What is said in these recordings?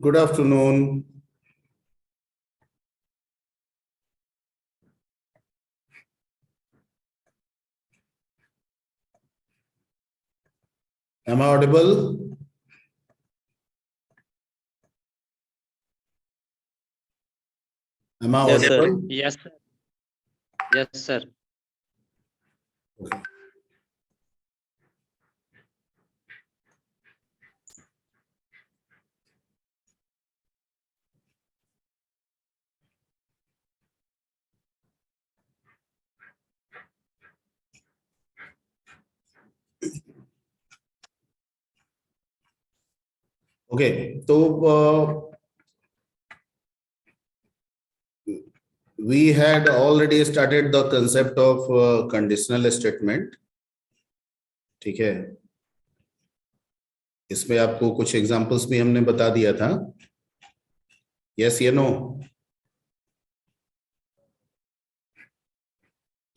Good afternoon. Am I audible? Am I Yes, sir. audible? Yes, sir. Yes, sir. Okay. Okay. So we had already started the concept of conditional statement. ठीक है, इसमें आपको कुछ examples भी हमने बता दिया था. Yes या no?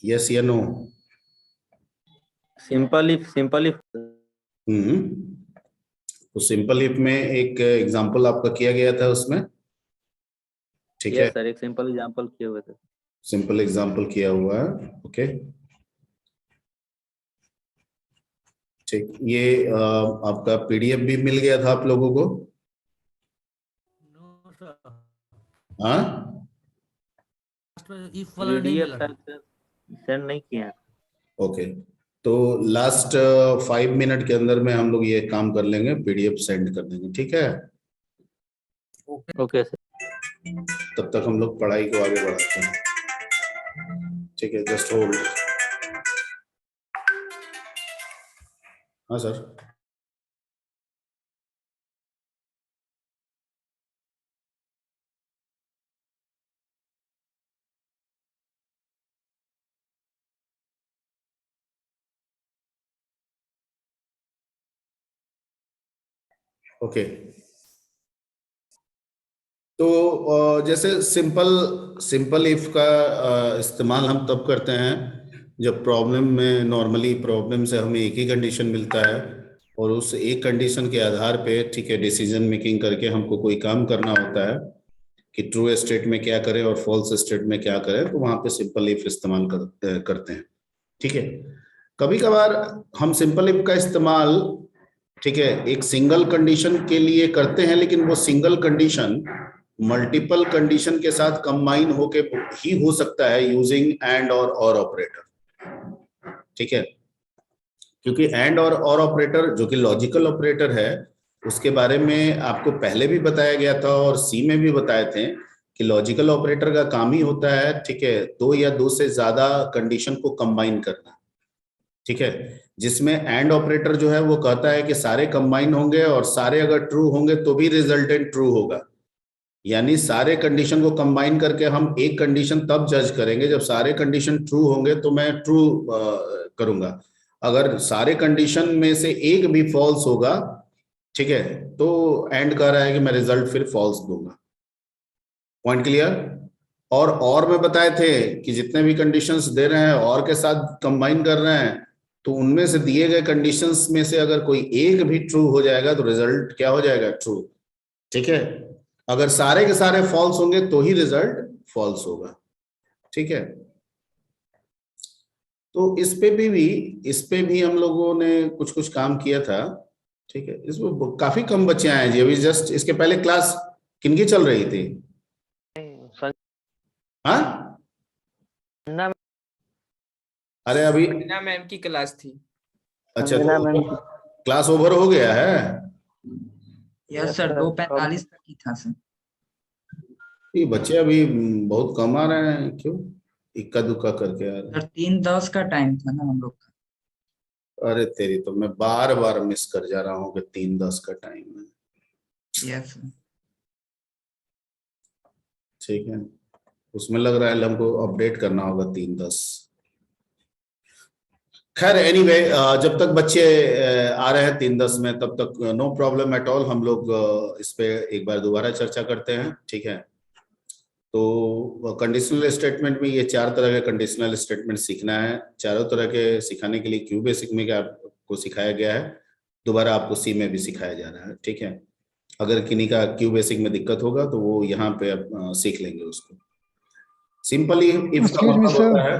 Yes या no? Simple if. तो सिंपल इफ में एक एग्जांपल आपका किया गया था उसमें. ठीक है, Yes, sir. एक सिंपल एग्जांपल किए हुए थे. सिंपल एग्जांपल किया हुआ है. ओके, ठीक. ये आपका पीडीएफ भी मिल गया था आप लोगों को. नो सर, हाँ, इफ वाला नहीं PDF मिला। सेंड नहीं किया. ओके. तो लास्ट 5 मिनट के अंदर में हम लोग ये काम कर लेंगे, पीडीएफ सेंड कर देंगे. ठीक है, ओके सर. तब तक हम लोग पढ़ाई को आगे बढ़ाते हैं. ठीक है, जस्ट होल्ड. हाँ सर. ओके. तो जैसे सिंपल इफ का इस्तेमाल हम तब करते हैं जब प्रॉब्लम में, नॉर्मली प्रॉब्लम से हमें एक ही कंडीशन मिलता है और उस एक कंडीशन के आधार पे, ठीक है, डिसीजन मेकिंग करके हमको कोई काम करना होता है कि ट्रू स्टेट में क्या करें और फॉल्स स्टेट में क्या करें. तो वहां पे सिंपल इफ इस्तेमाल करते हैं. ठीक है, कभी कभार हम सिंपल इफ का इस्तेमाल, ठीक है, एक सिंगल कंडीशन के लिए करते हैं, लेकिन वो सिंगल कंडीशन मल्टीपल कंडीशन के साथ कंबाइन होके ही हो सकता है यूजिंग एंड और ऑपरेटर. ठीक है, क्योंकि एंड और ऑपरेटर जो कि लॉजिकल ऑपरेटर है, उसके बारे में आपको पहले भी बताया गया था और सी में भी बताए थे कि लॉजिकल ऑपरेटर का काम ही होता है, ठीक है, दो या दो से ज्यादा कंडीशन को कंबाइन करना. ठीक है, जिसमें एंड ऑपरेटर जो है वो कहता है कि सारे कंबाइन होंगे और सारे अगर ट्रू होंगे तो भी रिजल्टेंट ट्रू होगा. यानी सारे कंडीशन को कंबाइन करके हम एक कंडीशन तब जज करेंगे जब सारे कंडीशन ट्रू होंगे तो मैं ट्रू करूंगा. अगर सारे कंडीशन में से एक भी फॉल्स होगा, ठीक है, तो एंड कह रहा है कि मैं रिजल्ट फिर फॉल्स दूंगा. Point clear? और मैं बताए थे कि जितने भी कंडीशंस दे रहे हैं और के साथ कंबाइन कर रहे हैं, तो उनमें से दिए गए कंडीशंस में से अगर कोई एक भी ट्रू हो जाएगा तो रिजल्ट क्या हो जाएगा? ट्रू. ठीक है, अगर सारे के सारे फॉल्स होंगे तो ही रिजल्ट फॉल्स होगा. ठीक है, तो इस पे भी हम लोगों ने कुछ कुछ काम किया था. ठीक है, इसमें काफी कम बच्चे आए जी. अभी जस्ट इसके पहले क्लास किनकी चल रही थी? हाँ, अरे अभी संजना मैम की क्लास थी. अच्छा, तो क्लास ओवर हो गया है? यस सर, 2:45 तक ही था सर. ये बच्चे अभी बहुत कम आ रहे हैं, क्यों? इक्का दुक्का करके आ रहे सर 3:10 का टाइम था ना हम लोग का. हैं. अरे तेरी तो मैं बार बार मिस कर जा रहा हूँ कि 3:10 का टाइम है. Yes sir. ठीक है, उसमें लग रहा है हमको अपडेट करना होगा 3:10. खैर एनीवे, जब तक बच्चे आ रहे हैं 3:10 में, तब तक नो प्रॉब्लम एट ऑल. हम लोग इस पे एक बार दोबारा चर्चा करते हैं. ठीक है, तो कंडीशनल स्टेटमेंट में ये 4 तरह के कंडीशनल स्टेटमेंट सीखना है. चारों तरह के सिखाने के लिए क्यू बेसिक में आपको सिखाया गया है, दोबारा आपको सी में भी सिखाया जा रहा है. ठीक है, अगर किन्हीं का क्यू बेसिक में दिक्कत होगा तो वो यहाँ पे सीख लेंगे उसको। सिंपली इफ का एक्सक्यूज मी मतलब सर। होता है,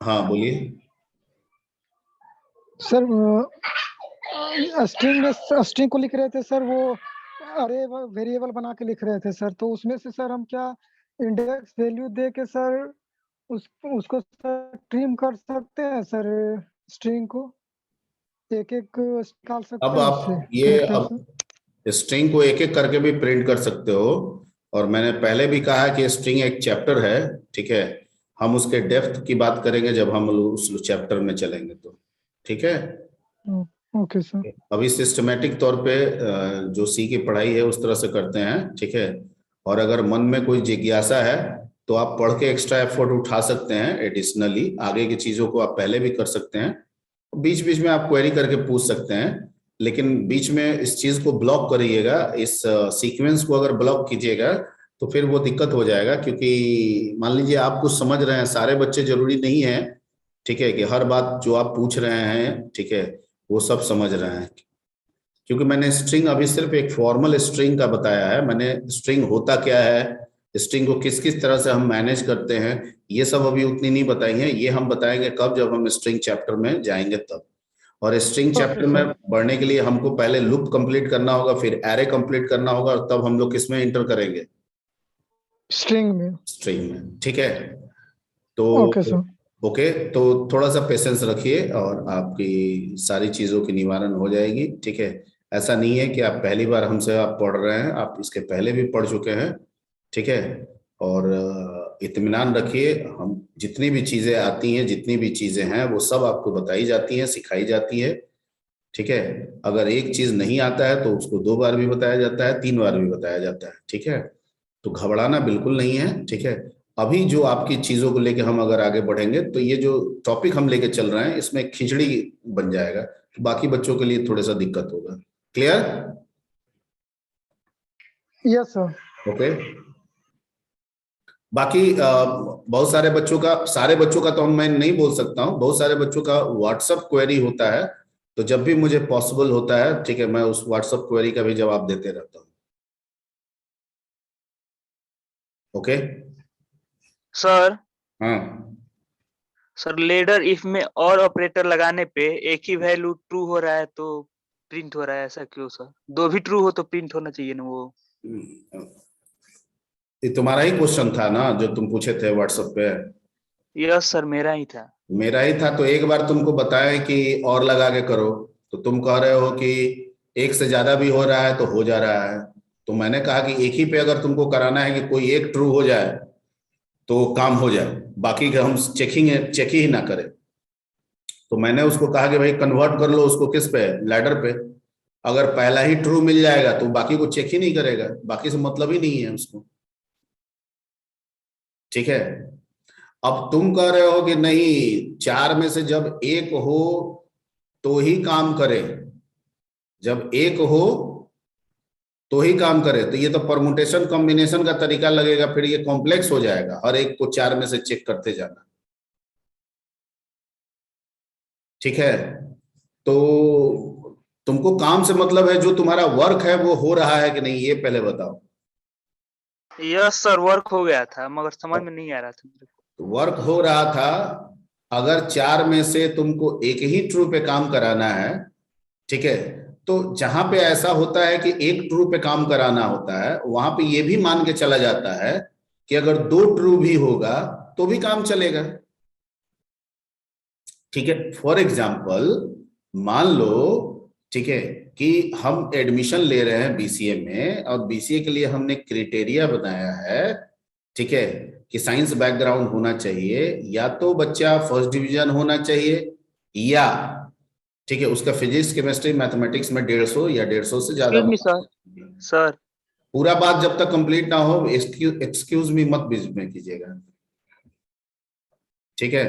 हाँ बोलिए। सर स्ट्रिंग को लिख रहे थे सर, वो अरे वेरिएबल बना के लिख रहे थे सर, तो उसमें से सर हम क्या इंडेक्स वैल्यू दे के सर उसको सर ट्रिम कर सकते हैं सर, स्ट्रिंग को एक एक निकाल सकते अब हैं आप उससे ये कैरेक्टर से। अब स्ट्रिंग को एक एक करके भी प्रिंट कर सकते हो, और मैंने पहले भी कहा कि स्ट्रिंग एक चैप्टर है, ठीक है। हम उसके डेप्थ की बात करेंगे जब हम उस चैप्टर में चलेंगे तो, ठीक है। Okay sir. अभी सिस्टमेटिक तौर पे जो सी की पढ़ाई है उस तरह से करते हैं, ठीक है। और अगर मन में कोई जिज्ञासा है तो आप पढ़ के एक्स्ट्रा एफर्ट उठा सकते हैं, एडिशनली आगे की चीजों को आप पहले भी कर सकते हैं, बीच बीच में आप क्वेरी करके पूछ सकते हैं। लेकिन बीच में इस चीज को ब्लॉक करिएगा, इस सीक्वेंस को अगर ब्लॉक कीजिएगा तो फिर वो दिक्कत हो जाएगा, क्योंकि मान लीजिए आप कुछ समझ रहे हैं, सारे बच्चे जरूरी नहीं है, ठीक है, कि हर बात जो आप पूछ रहे हैं, ठीक है, वो सब समझ रहे हैं। क्योंकि मैंने स्ट्रिंग अभी सिर्फ एक फॉर्मल स्ट्रिंग का बताया है, मैंने स्ट्रिंग होता क्या है, स्ट्रिंग को किस किस तरह से हम मैनेज करते हैं, ये सब अभी उतनी नहीं बताई है। ये हम बताएंगे कब, जब हम स्ट्रिंग चैप्टर में जाएंगे तब। और स्ट्रिंग चैप्टर में बढ़ने के लिए हमको पहले लूप कंप्लीट करना होगा, फिर एरे कंप्लीट करना होगा, और तब हम लोग किसमें इंटर करेंगे, स्ट्रिंग में। स्ट्रिंग में, ठीक है। तो ओके सर। ओके, तो थोड़ा सा पेशेंस रखिए और आपकी सारी चीजों की निवारण हो जाएगी, ठीक है। ऐसा नहीं है कि आप पहली बार हमसे आप पढ़ रहे हैं, आप इसके पहले भी पढ़ चुके हैं, ठीक है। और इत्मीनान रखिए, हम जितनी भी चीजें आती हैं, जितनी भी चीजें हैं, वो सब आपको बताई जाती हैं, सिखाई जाती है, ठीक है। अगर एक चीज नहीं आता है तो उसको 2 बार भी बताया जाता है, 3 बार भी बताया जाता है, ठीक है। तो घबराना बिल्कुल नहीं है, ठीक है। अभी जो आपकी चीजों को लेके हम अगर आगे बढ़ेंगे तो ये जो टॉपिक हम लेके चल रहे हैं इसमें खिचड़ी बन जाएगा, तो बाकी बच्चों के लिए थोड़ा सा दिक्कत होगा। क्लियर? Yes sir. ओके। बाकी बहुत सारे बच्चों का, सारे बच्चों का तो मैं नहीं बोल सकता हूँ, बहुत सारे बच्चों का व्हाट्सएप क्वेरी होता है, तो जब भी मुझे पॉसिबल होता है, ठीक है, मैं उस व्हाट्सएप क्वेरी का भी जवाब देते रहता हूँ। Okay sir. हाँ सर लेडर इफ में और ऑपरेटर लगाने पे एक ही वैल्यू ट्रू हो रहा है तो प्रिंट हो रहा है, ऐसा क्यों सर? 2 भी ट्रू हो तो प्रिंट होना चाहिए ना वो। ये तुम्हारा ही क्वेश्चन था ना जो तुम पूछे थे व्हाट्सएप पे? यस सर, मेरा ही था। मेरा ही था, तो एक बार तुमको बताया कि और लगा के करो, तो तुम कह रहे हो कि एक से ज्यादा भी हो रहा है तो हो जा रहा है। तो मैंने कहा कि एक ही पे अगर तुमको कराना है कि कोई एक ट्रू हो जाए तो काम हो जाए, बाकी का हम चेक ही ना करें। तो मैंने उसको कहा कि भाई कन्वर्ट कर लो उसको किस पे, लैडर पे। अगर पहला ही ट्रू मिल जाएगा तो बाकी को चेक ही नहीं करेगा, बाकी से मतलब ही नहीं है उसको, ठीक है। अब तुम कह रहे हो कि नहीं, 4 में से जब एक हो तो ही काम करे, जब एक हो तो ही काम करे, तो ये तो परमुटेशन कॉम्बिनेशन का तरीका लगेगा, फिर ये कॉम्प्लेक्स हो जाएगा, हर एक को 4 में से चेक करते जाना, ठीक है। तो तुमको काम से मतलब है, जो तुम्हारा वर्क है वो हो रहा है कि नहीं, ये पहले बताओ। यस सर, वर्क हो गया था मगर समझ में नहीं आ रहा था मेरे को। वर्क हो रहा था, अगर 4 में से तुमको एक ही ट्रू पे काम कराना है, ठीक है, तो जहां पे ऐसा होता है कि एक ट्रू पे काम कराना होता है, वहां पे ये भी मान के चला जाता है कि अगर 2 ट्रू भी होगा तो भी काम चलेगा, ठीक है। फॉर एग्जाम्पल मान लो, ठीक है, कि हम एडमिशन ले रहे हैं बीसीए में, और बीसीए के लिए हमने क्राइटेरिया बनाया है, ठीक है, कि साइंस बैकग्राउंड होना चाहिए, या तो बच्चा फर्स्ट डिवीजन होना चाहिए, या ठीक है उसका फिजिक्स केमिस्ट्री मैथमेटिक्स में 150 या 150 से ज्यादा। Excuse me sir. सर पूरा बात जब तक कंप्लीट ना हो एक्सक्यूज मी मत बीच में कीजिएगा, ठीक है।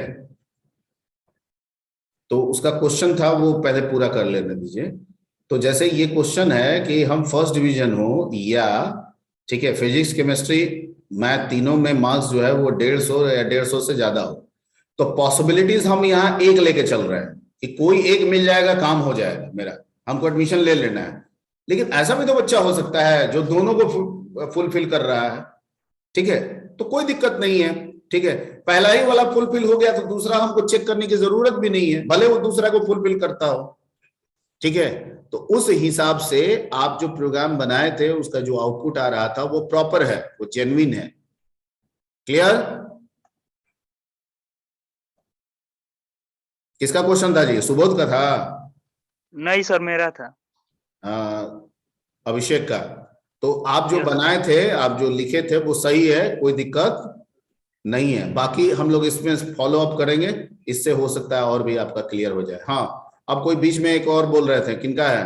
तो उसका क्वेश्चन था वो पहले पूरा कर लेने दीजिए। तो जैसे ये क्वेश्चन है कि हम फर्स्ट डिवीजन हो, या ठीक है फिजिक्स केमिस्ट्री मैथ तीनों में मार्क्स जो है वो 150 या 150 से ज्यादा हो, तो पॉसिबिलिटीज हम यहाँ एक लेके चल रहे हैं कि कोई एक मिल जाएगा, काम हो जाएगा मेरा, हमको एडमिशन ले लेना है। लेकिन ऐसा भी तो बच्चा हो सकता है जो दोनों को फुलफिल कर रहा है, ठीक है, तो कोई दिक्कत नहीं है, ठीक है। पहला ही वाला फुलफिल हो गया तो दूसरा हमको चेक करने की जरूरत भी नहीं है, भले वो दूसरा को फुलफिल करता हो, ठीक है। तो उस हिसाब से आप जो प्रोग्राम बनाए थे उसका जो आउटपुट आ रहा था वो प्रॉपर है, वो जेन्युइन है। क्लियर? किसका क्वेश्चन था जी? सुबोध का था? नहीं सर, मेरा था। अभिषेक का। तो आप जो Yes, बनाए थे, आप जो लिखे थे वो सही है, कोई दिक्कत नहीं है। बाकी हम लोग इसमें फॉलो अप करेंगे, इससे हो सकता है और भी आपका क्लियर हो जाए। हाँ, अब कोई बीच में एक और बोल रहे थे, किनका है?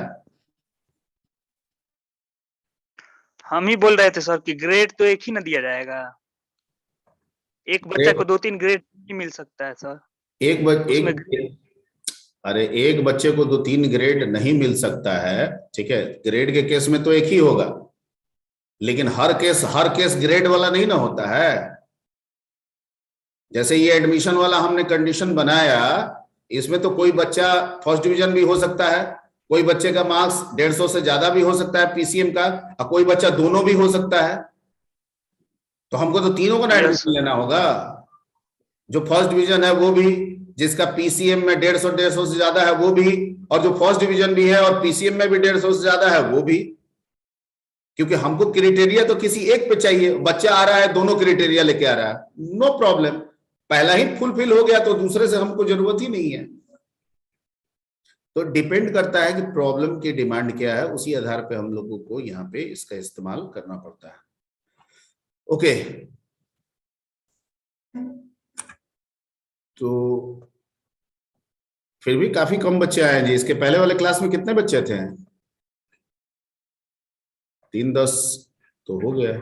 हम ही बोल रहे थे सर कि ग्रेड तो एक ही ना दिया जाएगा, एक बच्चा को 2-3 ग्रेड नहीं मिल सकता है सर। अरे एक बच्चे को 2-3 ग्रेड नहीं मिल सकता है, ठीक है। ग्रेड के केस में तो एक ही होगा, लेकिन हर केस ग्रेड वाला नहीं ना होता है। जैसे ये एडमिशन वाला हमने कंडीशन बनाया, इसमें तो कोई बच्चा फर्स्ट डिवीजन भी हो सकता है, कोई बच्चे का मार्क्स 150 से ज्यादा भी हो सकता है पीसीएम का, और कोई बच्चा दोनों भी हो सकता है। तो हमको तो तीनों का एडमिशन लेना होगा, जो फर्स्ट डिवीजन है वो भी, जिसका पीसीएम में 150 से ज्यादा है वो भी, और जो फर्स्ट डिवीजन भी है और पीसीएम में भी 150 से ज्यादा है वो भी। क्योंकि हमको क्राइटेरिया तो किसी एक पे चाहिए, बच्चा आ रहा है दोनों क्राइटेरिया लेके आ रहा है, नो प्रॉब्लम, पहला ही फुलफिल हो गया तो दूसरे से हमको जरूरत ही नहीं है। तो डिपेंड करता है कि प्रॉब्लम की डिमांड क्या है, उसी आधार पे हम लोगों को यहाँ पे इसका इस्तेमाल करना पड़ता है। ओके, तो फिर भी काफी कम बच्चे आए जी। इसके पहले वाले क्लास में कितने बच्चे थे? 3-10 तो हो गया।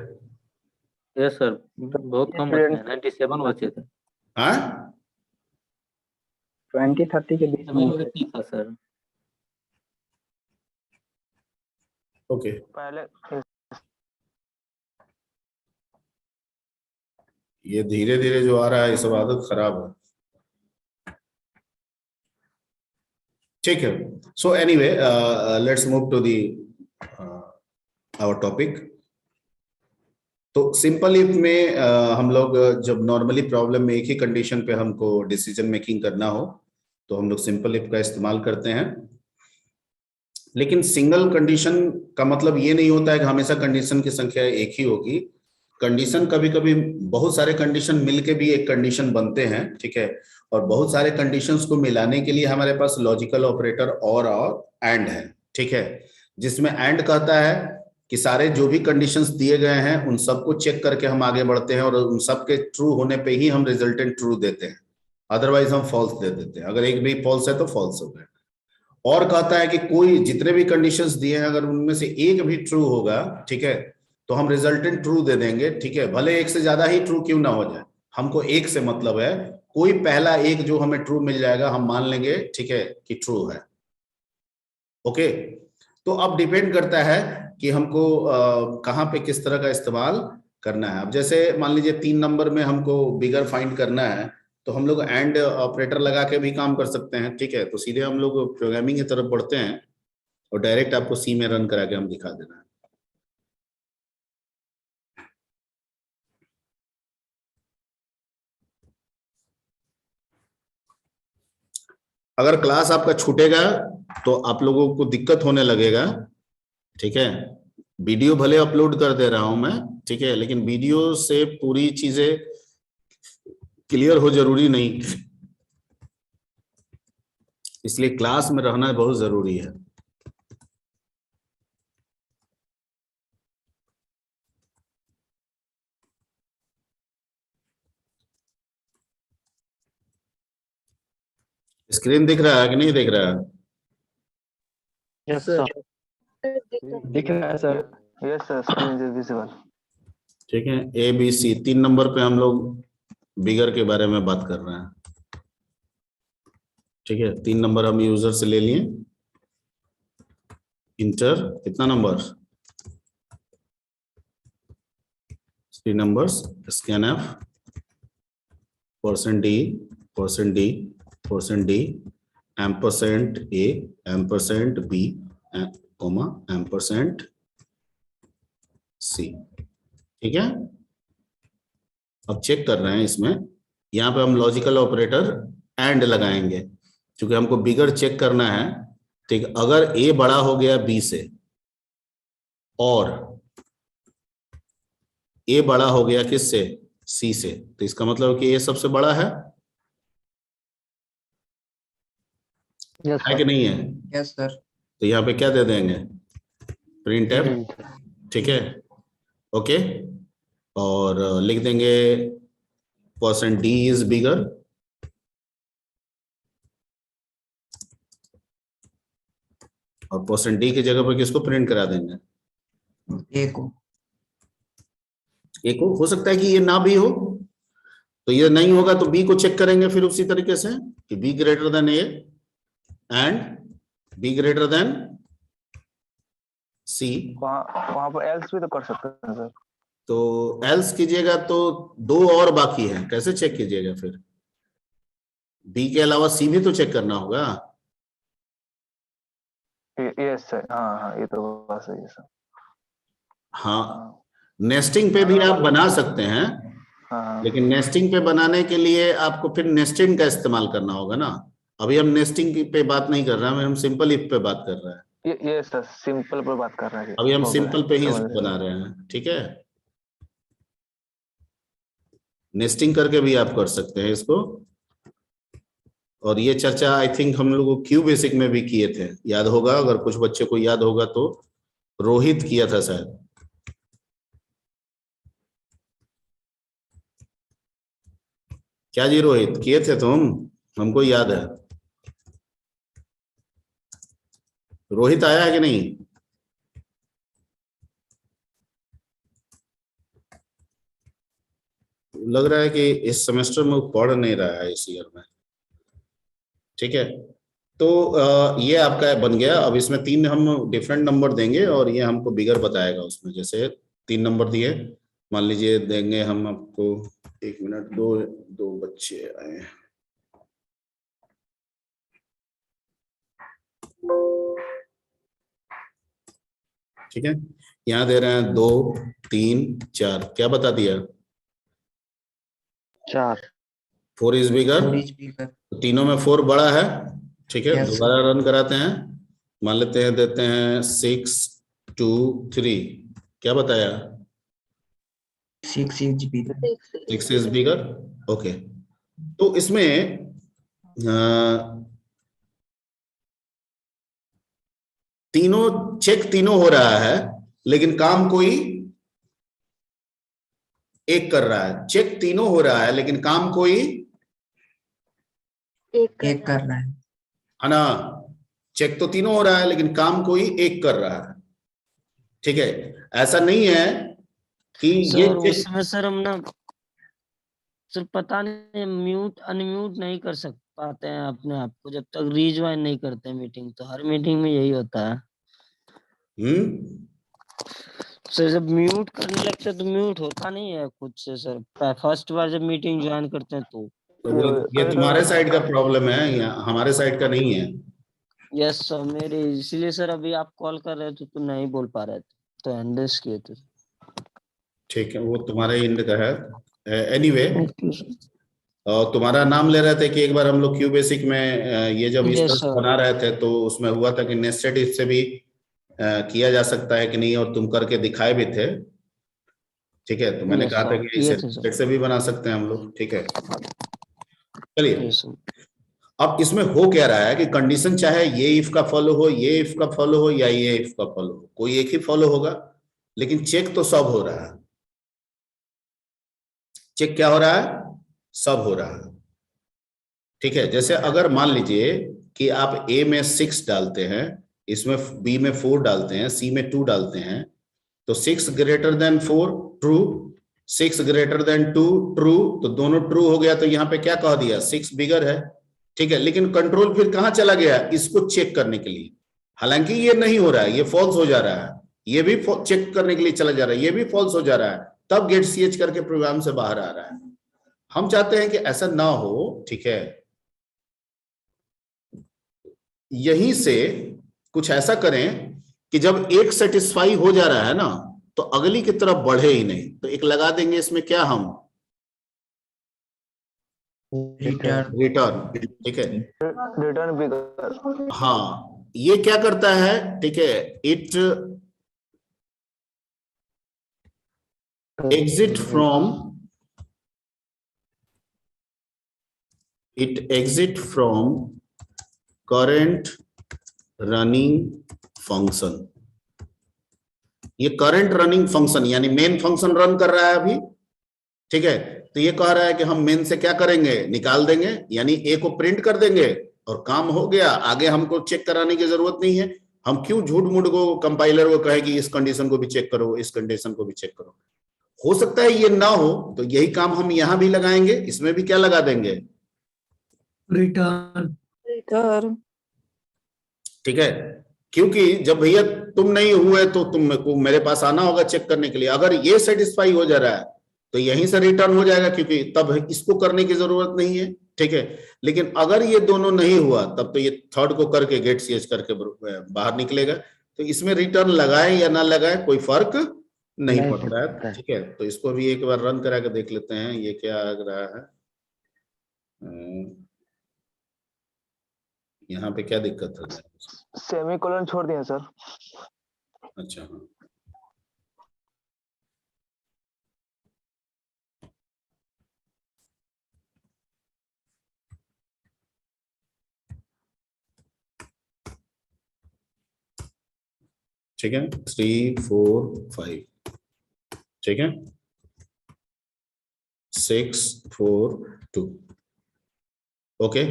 यस सर, बहुत कम बचे हैं, 97 बचे थे। हाँ, 20-30 के बीच में था सर। ओके। पहले ये धीरे धीरे जो आ रहा है ये सब आदत खराब है, ठीक है। So anyway, let's move to the our topic. तो सिंपल इफ में हम लोग जब नॉर्मली प्रॉब्लम में एक ही कंडीशन पे हमको डिसीजन मेकिंग करना हो तो हम लोग सिंपल इफ का इस्तेमाल करते हैं। लेकिन सिंगल कंडीशन का मतलब ये नहीं होता है कि हमेशा कंडीशन की संख्या एक ही होगी। कंडीशन कभी कभी बहुत सारे कंडीशन मिलके भी एक कंडीशन बनते हैं, ठीक है। और बहुत सारे कंडीशंस को मिलाने के लिए हमारे पास लॉजिकल ऑपरेटर और एंड है, ठीक है। जिसमें एंड कहता है कि सारे जो भी कंडीशंस दिए गए हैं उन सबको चेक करके हम आगे बढ़ते हैं और उन सब के ट्रू होने पे ही हम रिजल्टेंट ट्रू देते हैं, अदरवाइज हम फॉल्स दे देते हैं। अगर एक भी फॉल्स है तो फॉल्स हो गया। और कहता है कि कोई जितने भी कंडीशंस दिए हैं अगर उनमें से एक भी ट्रू होगा, ठीक है, तो हम रिजल्टेंट ट्रू दे देंगे, ठीक है। भले एक से ज्यादा ही ट्रू क्यों ना हो जाए, हमको एक से मतलब है। कोई पहला एक जो हमें ट्रू मिल जाएगा हम मान लेंगे, ठीक है, कि ट्रू है। ओके, तो अब डिपेंड करता है कि हमको कहाँ पे किस तरह का इस्तेमाल करना है। अब जैसे मान लीजिए 3 नंबर में हमको बिगर फाइंड करना है तो हम लोग एंड ऑपरेटर लगा के भी काम कर सकते हैं, ठीक है। तो सीधे हम लोग प्रोग्रामिंग की तरफ बढ़ते हैं और डायरेक्ट आपको सी में रन करा के हम दिखा देना है। अगर क्लास आपका छूटेगा तो आप लोगों को दिक्कत होने लगेगा, ठीक है। वीडियो भले अपलोड कर दे रहा हूं मैं, ठीक है, लेकिन वीडियो से पूरी चीजें क्लियर हो जरूरी नहीं, इसलिए क्लास में रहना बहुत जरूरी है। स्क्रीन दिख रहा है कि नहीं दिख रहा है? यस सर, दिख रहा है sir. Yes sir, screen is visible. ठीक है, ए बी सी 3 नंबर पे हम लोग बिगर के बारे में बात कर रहे हैं, ठीक है। 3 नंबर हम यूजर से ले लिए। इंटर कितना number? 3 numbers, scan F, %d, %d, %d, %a, %b, comma ampersand C. ठीक है, अब चेक कर रहे हैं इसमें, यहां पे हम लॉजिकल ऑपरेटर एंड लगाएंगे क्योंकि हमको बिगर चेक करना है। ठीक, अगर ए बड़ा हो गया बी से और ए बड़ा हो गया किससे, सी से, तो इसका मतलब कि ए सबसे बड़ा है यस कि सर। नहीं है? Yes sir. तो यहाँ पे क्या दे देंगे, प्रिंट एफ। ठीक है, ओके, और लिख देंगे परसेंट डी इज बिगर, और परसेंट डी की जगह पर किसको प्रिंट करा देंगे, ए को। ए को। हो सकता है कि ये ना भी हो, तो ये नहीं होगा तो बी को चेक करेंगे फिर उसी तरीके से कि B greater than A and B greater than C. वहाँ पर एल्स भी तो कर सकते हैं सर। तो एल्स कीजिएगा तो दो और बाकी है, कैसे चेक कीजिएगा फिर? बी के अलावा सी भी तो चेक करना होगा। यस सर, हाँ हाँ, ये तो बात सही है सर। हाँ, नेस्टिंग पे भी आप बना सकते हैं, हाँ लेकिन नेस्टिंग पे बनाने के लिए आपको फिर नेस्टिंग का इस्तेमाल करना होगा ना। अभी हम नेस्टिंग पे बात नहीं कर रहे हैं, हम सिंपल इफ पे बात कर रहे हैं। ये सर सिंपल पर बात कर रहे हैं। अभी हम हो गया, सिंपल पे ही समझ इसको गए। बना रहे हैं। ठीक है, नेस्टिंग करके भी आप कर सकते हैं इसको। और ये चर्चा आई थिंक हम लोग क्यू बेसिक में भी किए थे, याद होगा, अगर कुछ बच्चे को याद होगा तो रोहित किया था शायद। क्या जी रोहित, किए थे तुम? हमको याद है। रोहित आया है कि नहीं? लग रहा है कि इस सेमेस्टर में वो पढ़ नहीं रहा है इस ईयर में। ठीक है, तो ये आपका बन गया। अब इसमें 3 हम डिफरेंट नंबर देंगे और ये हमको बिगर बताएगा उसमें। जैसे 3 नंबर दिए, मान लीजिए देंगे हम आपको, 1 मिनट, दो बच्चे आए हैं। ठीक है, यहाँ दे रहे हैं 2 3 4, क्या बता दिया? 4। 4 is bigger, four is bigger. तो तीनों में 4 बड़ा है। ठीक है, Yes, दोबारा रन कराते हैं, मान लेते हैं, देते हैं 6 2 3, क्या बताया? 6 is bigger. 6 is bigger, okay. तो इसमें तीनों चेक तीनों हो रहा है, लेकिन काम कोई एक कर रहा है। चेक तीनों हो रहा है लेकिन काम कोई एक कर रहा है ना। चेक तो तीनों हो रहा है लेकिन काम कोई एक कर रहा है। ठीक है, ऐसा नहीं है कि ये सर चेक, उसमें सर हम ना सर पता नहीं म्यूट अनम्यूट नहीं कर पाते हैं अपने आप को जब तक रीज्वाइन नहीं करते मीटिंग। तो हर मीटिंग में यही होता है सर, जब म्यूट करने लगते हैं तो म्यूट होता नहीं है खुद से सर। फर्स्ट बार जब मीटिंग ज्वाइन करते हैं तो ये तुम्हारे साइड का प्रॉब्लम है या हमारे साइड का नहीं है? यस सर, मेरे इसीलिए सर अभी आप कॉल कर रहे थे तो नहीं बोल पा रहे थे, तो एंडर्स किए थे। ठीक है, वो तुम्हारे एंड का है। Anyway, okay sir. और तुम्हारा नाम ले रहे थे कि एक बार हम लोग क्यू बेसिक में ये जब इस Yes, तरह से sir. बना रहे थे तो उसमें हुआ था कि नेस्टेड इफ से भी किया जा सकता है कि नहीं, और तुम करके दिखाए भी थे। ठीक है, तो मैंने Yes, कहा था sir. कि किए इसे थे सर। नेस्टेड से भी बना सकते हैं हम लोग। ठीक है, चलिए। Yes, sir. अब इसमें हो क्या रहा है कि कंडीशन चाहे ये इफ का फॉलो हो, ये इफ का फॉलो हो या ये इफ का फॉलो हो, कोई एक ही फॉलो होगा, लेकिन चेक तो सब हो रहा है। चेक क्या हो रहा है? सब हो रहा है। ठीक है, जैसे अगर मान लीजिए कि आप ए में 6 डालते हैं, इसमें बी में 4 डालते हैं, सी में 2 डालते हैं, तो 6 greater than 4 true, 6 greater than 2 true, तो दोनों ट्रू हो गया। तो यहाँ पे क्या कह दिया, 6 बिगर है। ठीक है, लेकिन कंट्रोल फिर कहां चला गया, इसको चेक करने के लिए। हालांकि ये नहीं हो रहा है, ये फॉल्स हो जा रहा है, ये भी चेक करने के लिए चला जा रहा है, ये भी फॉल्स हो जा रहा है, तब गेट ch करके प्रोग्राम से बाहर आ रहा है। हम चाहते हैं कि ऐसा ना हो। ठीक है, यहीं से कुछ ऐसा करें कि जब एक सेटिस्फाई हो जा रहा है ना तो अगली की तरफ बढ़े ही नहीं, तो एक लगा देंगे इसमें क्या हम, रिटर्न। रिटर्न। ठीक है, रिटर्न बिगर। हाँ ये क्या करता है, ठीक है, it exit from current running function। ये करंट रनिंग फंक्शन यानी मेन फंक्शन रन कर रहा है अभी, ठीक है, तो ये कह रहा है कि हम मेन से क्या करेंगे, निकाल देंगे, यानी ए को प्रिंट कर देंगे और काम हो गया, आगे हमको चेक कराने की जरूरत नहीं है। हम क्यों झूठ मूठ को कंपाइलर को कहे कि इस कंडीशन को भी चेक करो, इस कंडीशन को भी चेक करो। हो सकता है ये ना हो, तो यही काम हम यहां भी लगाएंगे, इसमें भी क्या लगा देंगे, रिटर्न। ठीक है, क्योंकि जब भैया तुम नहीं हुए तो तुमको मेरे पास आना होगा चेक करने के लिए। अगर ये सेटिस्फाई हो जा रहा है तो यहीं से रिटर्न हो जाएगा, क्योंकि तब इसको करने की जरूरत नहीं है, ठीक है। लेकिन अगर ये दोनों नहीं हुआ तब तो ये थर्ड को करके गेट सीएच करके बाहर निकलेगा। तो इसमें रिटर्न लगाए या ना लगाए कोई फर्क नहीं पड़ता है, ठीक है। तो इसको भी एक बार रन करा के देख लेते हैं ये क्या आ रहा है, यहाँ पे क्या दिक्कत है। सेमीकोलन छोड़ दिया सर। अच्छा हाँ, ठीक है, 3 4 5, ठीक है, 6 4 2। ओके,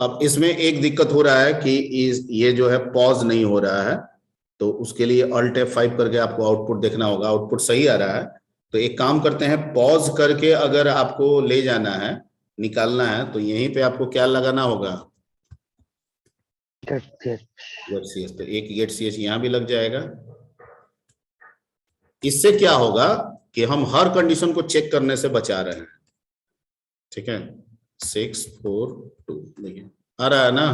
अब इसमें एक दिक्कत हो रहा है कि ये जो है पॉज नहीं हो रहा है, तो उसके लिए Alt F5 करके आपको आउटपुट देखना होगा। आउटपुट सही आ रहा है, तो एक काम करते हैं, पॉज करके अगर आपको ले जाना है, निकालना है, तो यहीं पे आपको क्या लगाना होगा, गेट सीएच। तो एक गेट सीएच यहाँ भी लग जाएगा। इससे क्या होगा कि हम हर कंडीशन को चेक करने से बचा रहे हैं, ठीक है। 6 4 2 देखिए आ रहा है ना,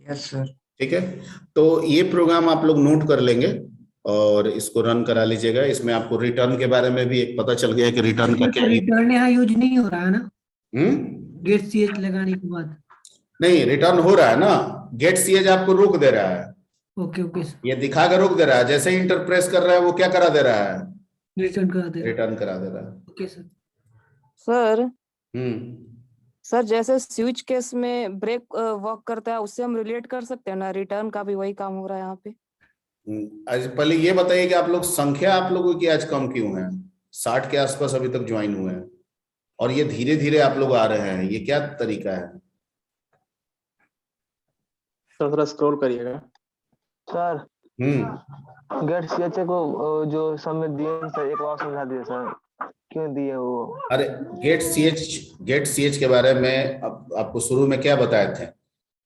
यस सर। ठीक है। तो ये प्रोग्राम आप लोग नोट कर लेंगे और इसको रन करा लीजिएगा। इसमें आपको रिटर्न के बारे में भी एक पता चल गया कि रिटर्न का क्या, रिटर्न यहाँ यूज नहीं हो रहा है ना हम्म, गेट सीएच लगाने के बाद। नहीं रिटर्न हो रहा है ना, गेट सीएच आपको रोक दे रहा है। ओके ओके सर, ये दिखा कर रोक दे रहा है, जैसे ही इंटर प्रेस कर रहा है वो क्या करा दे रहा है, रिटर्न करा दे रहा है। रिटर्न करा दे रहा है। Okay sir. सर हम्म, सर जैसे स्विच केस में ब्रेक वर्क करता है उससे हम रिलेट कर सकते हैं ना, रिटर्न का भी वही काम हो रहा है यहाँ पे। आज पहले ये बताइए कि आप लोग संख्या आप लोगों की आज कम क्यों है, 60 के आसपास अभी तक ज्वाइन हुए हैं और ये धीरे धीरे आप लोग आ रहे हैं, ये क्या तरीका है। थोड़ा स्क्रॉल करिएगा सर। गेट सीएच को जो समय दिए सर, एक बार समझा दिए सर, क्यों दिए वो। अरे गेट सीएच के बारे में आपको शुरू में क्या बताए थे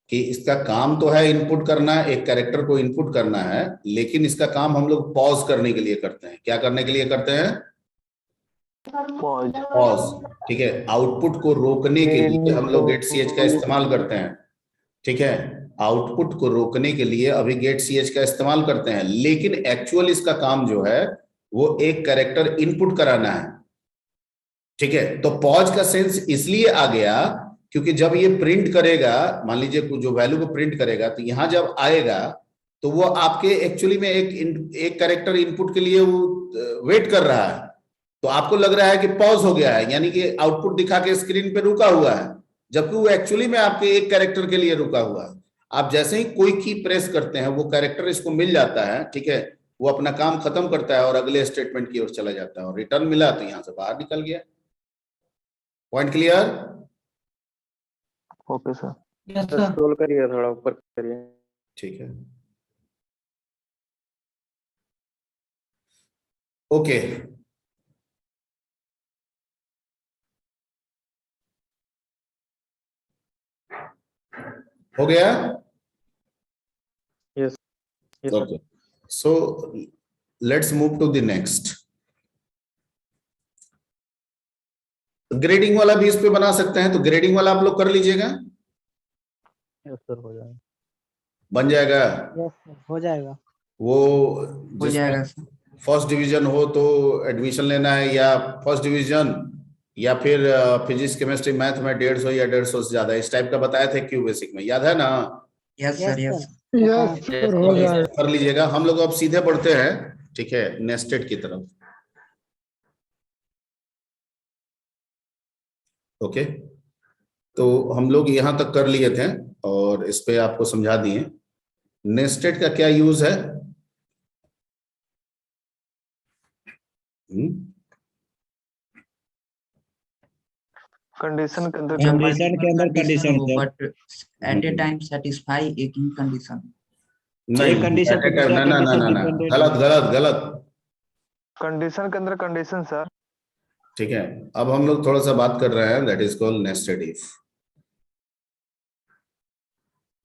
कि इसका काम तो है इनपुट करना, एक कैरेक्टर को इनपुट करना है, लेकिन इसका काम हम लोग पॉज करने के लिए करते हैं। क्या करने के लिए करते हैं, पॉज, ठीक है। आउटपुट को रोकने के लिए हम लोग गेट सीएच का इस्तेमाल करते हैं, ठीक है। आउटपुट को रोकने के लिए अभी गेट सीएच का इस्तेमाल करते हैं, लेकिन एक्चुअल इसका काम जो है वो एक कैरेक्टर इनपुट कराना है, ठीक है। तो पॉज का सेंस इसलिए आ गया क्योंकि जब ये प्रिंट करेगा, मान लीजिए जो वैल्यू को प्रिंट करेगा, तो यहां जब आएगा तो वो आपके एक्चुअली में एक कैरेक्टर इनपुट के लिए वो वेट कर रहा है। तो आपको लग रहा है कि पॉज हो गया है, यानी कि आउटपुट दिखा के स्क्रीन पे रुका हुआ है, जबकि वो एक्चुअली में आपके एक कैरेक्टर के लिए रुका हुआ है। आप जैसे ही कोई की प्रेस करते हैं वो कैरेक्टर इसको मिल जाता है, ठीक है, वो अपना काम खत्म करता है और अगले स्टेटमेंट की ओर चला जाता है, और रिटर्न मिला तो यहां से बाहर निकल गया। Point clear. Okay sir. Yes sir. Scroll करिए, थोड़ा ऊपर करिए। ठीक है, ओके। हो गया। Yes yes sir. Okay, so let's move to the next. Grading वाला भी इस पे बना सकते हैं, तो ग्रेडिंग वाला आप लोग कर लीजिएगा। यस सर, हो जाएगा। बन जाएगा। यस सर, हो जाएगा। वो हो जाएगा सर। फर्स्ट डिवीजन हो तो एडमिशन लेना है, या फर्स्ट डिवीजन या फिर फिजिक्स केमिस्ट्री मैथ में 150 या 150 से ज्यादा, इस टाइप का बताए थे क्यू बेसिक में, याद है ना? Yes sir, yes. Yes sir, हो तो जाएगा। कर लीजिएगा। हम लोग अब सीधे बढ़ते हैं, ठीक है, नेस्टेड की तरफ। ओके, तो हम लोग यहां तक कर लिए थे और इस पे आपको समझा दिए। नेस्टेड का क्या यूज है? कंडीशन के अंदर कंडीशन के अंदर कंडीशन हो, but at A time satisfy एक ही कंडीशन। नहीं, कंडीशन पे दूसरा ना ना ना कंडीशन ना, डिपेंडेंट गलत गलत गलत। कंडीशन के अंदर कंडीशन सर। ठीक है, अब हम लोग थोड़ा सा बात कर रहे हैं, that is called nested if.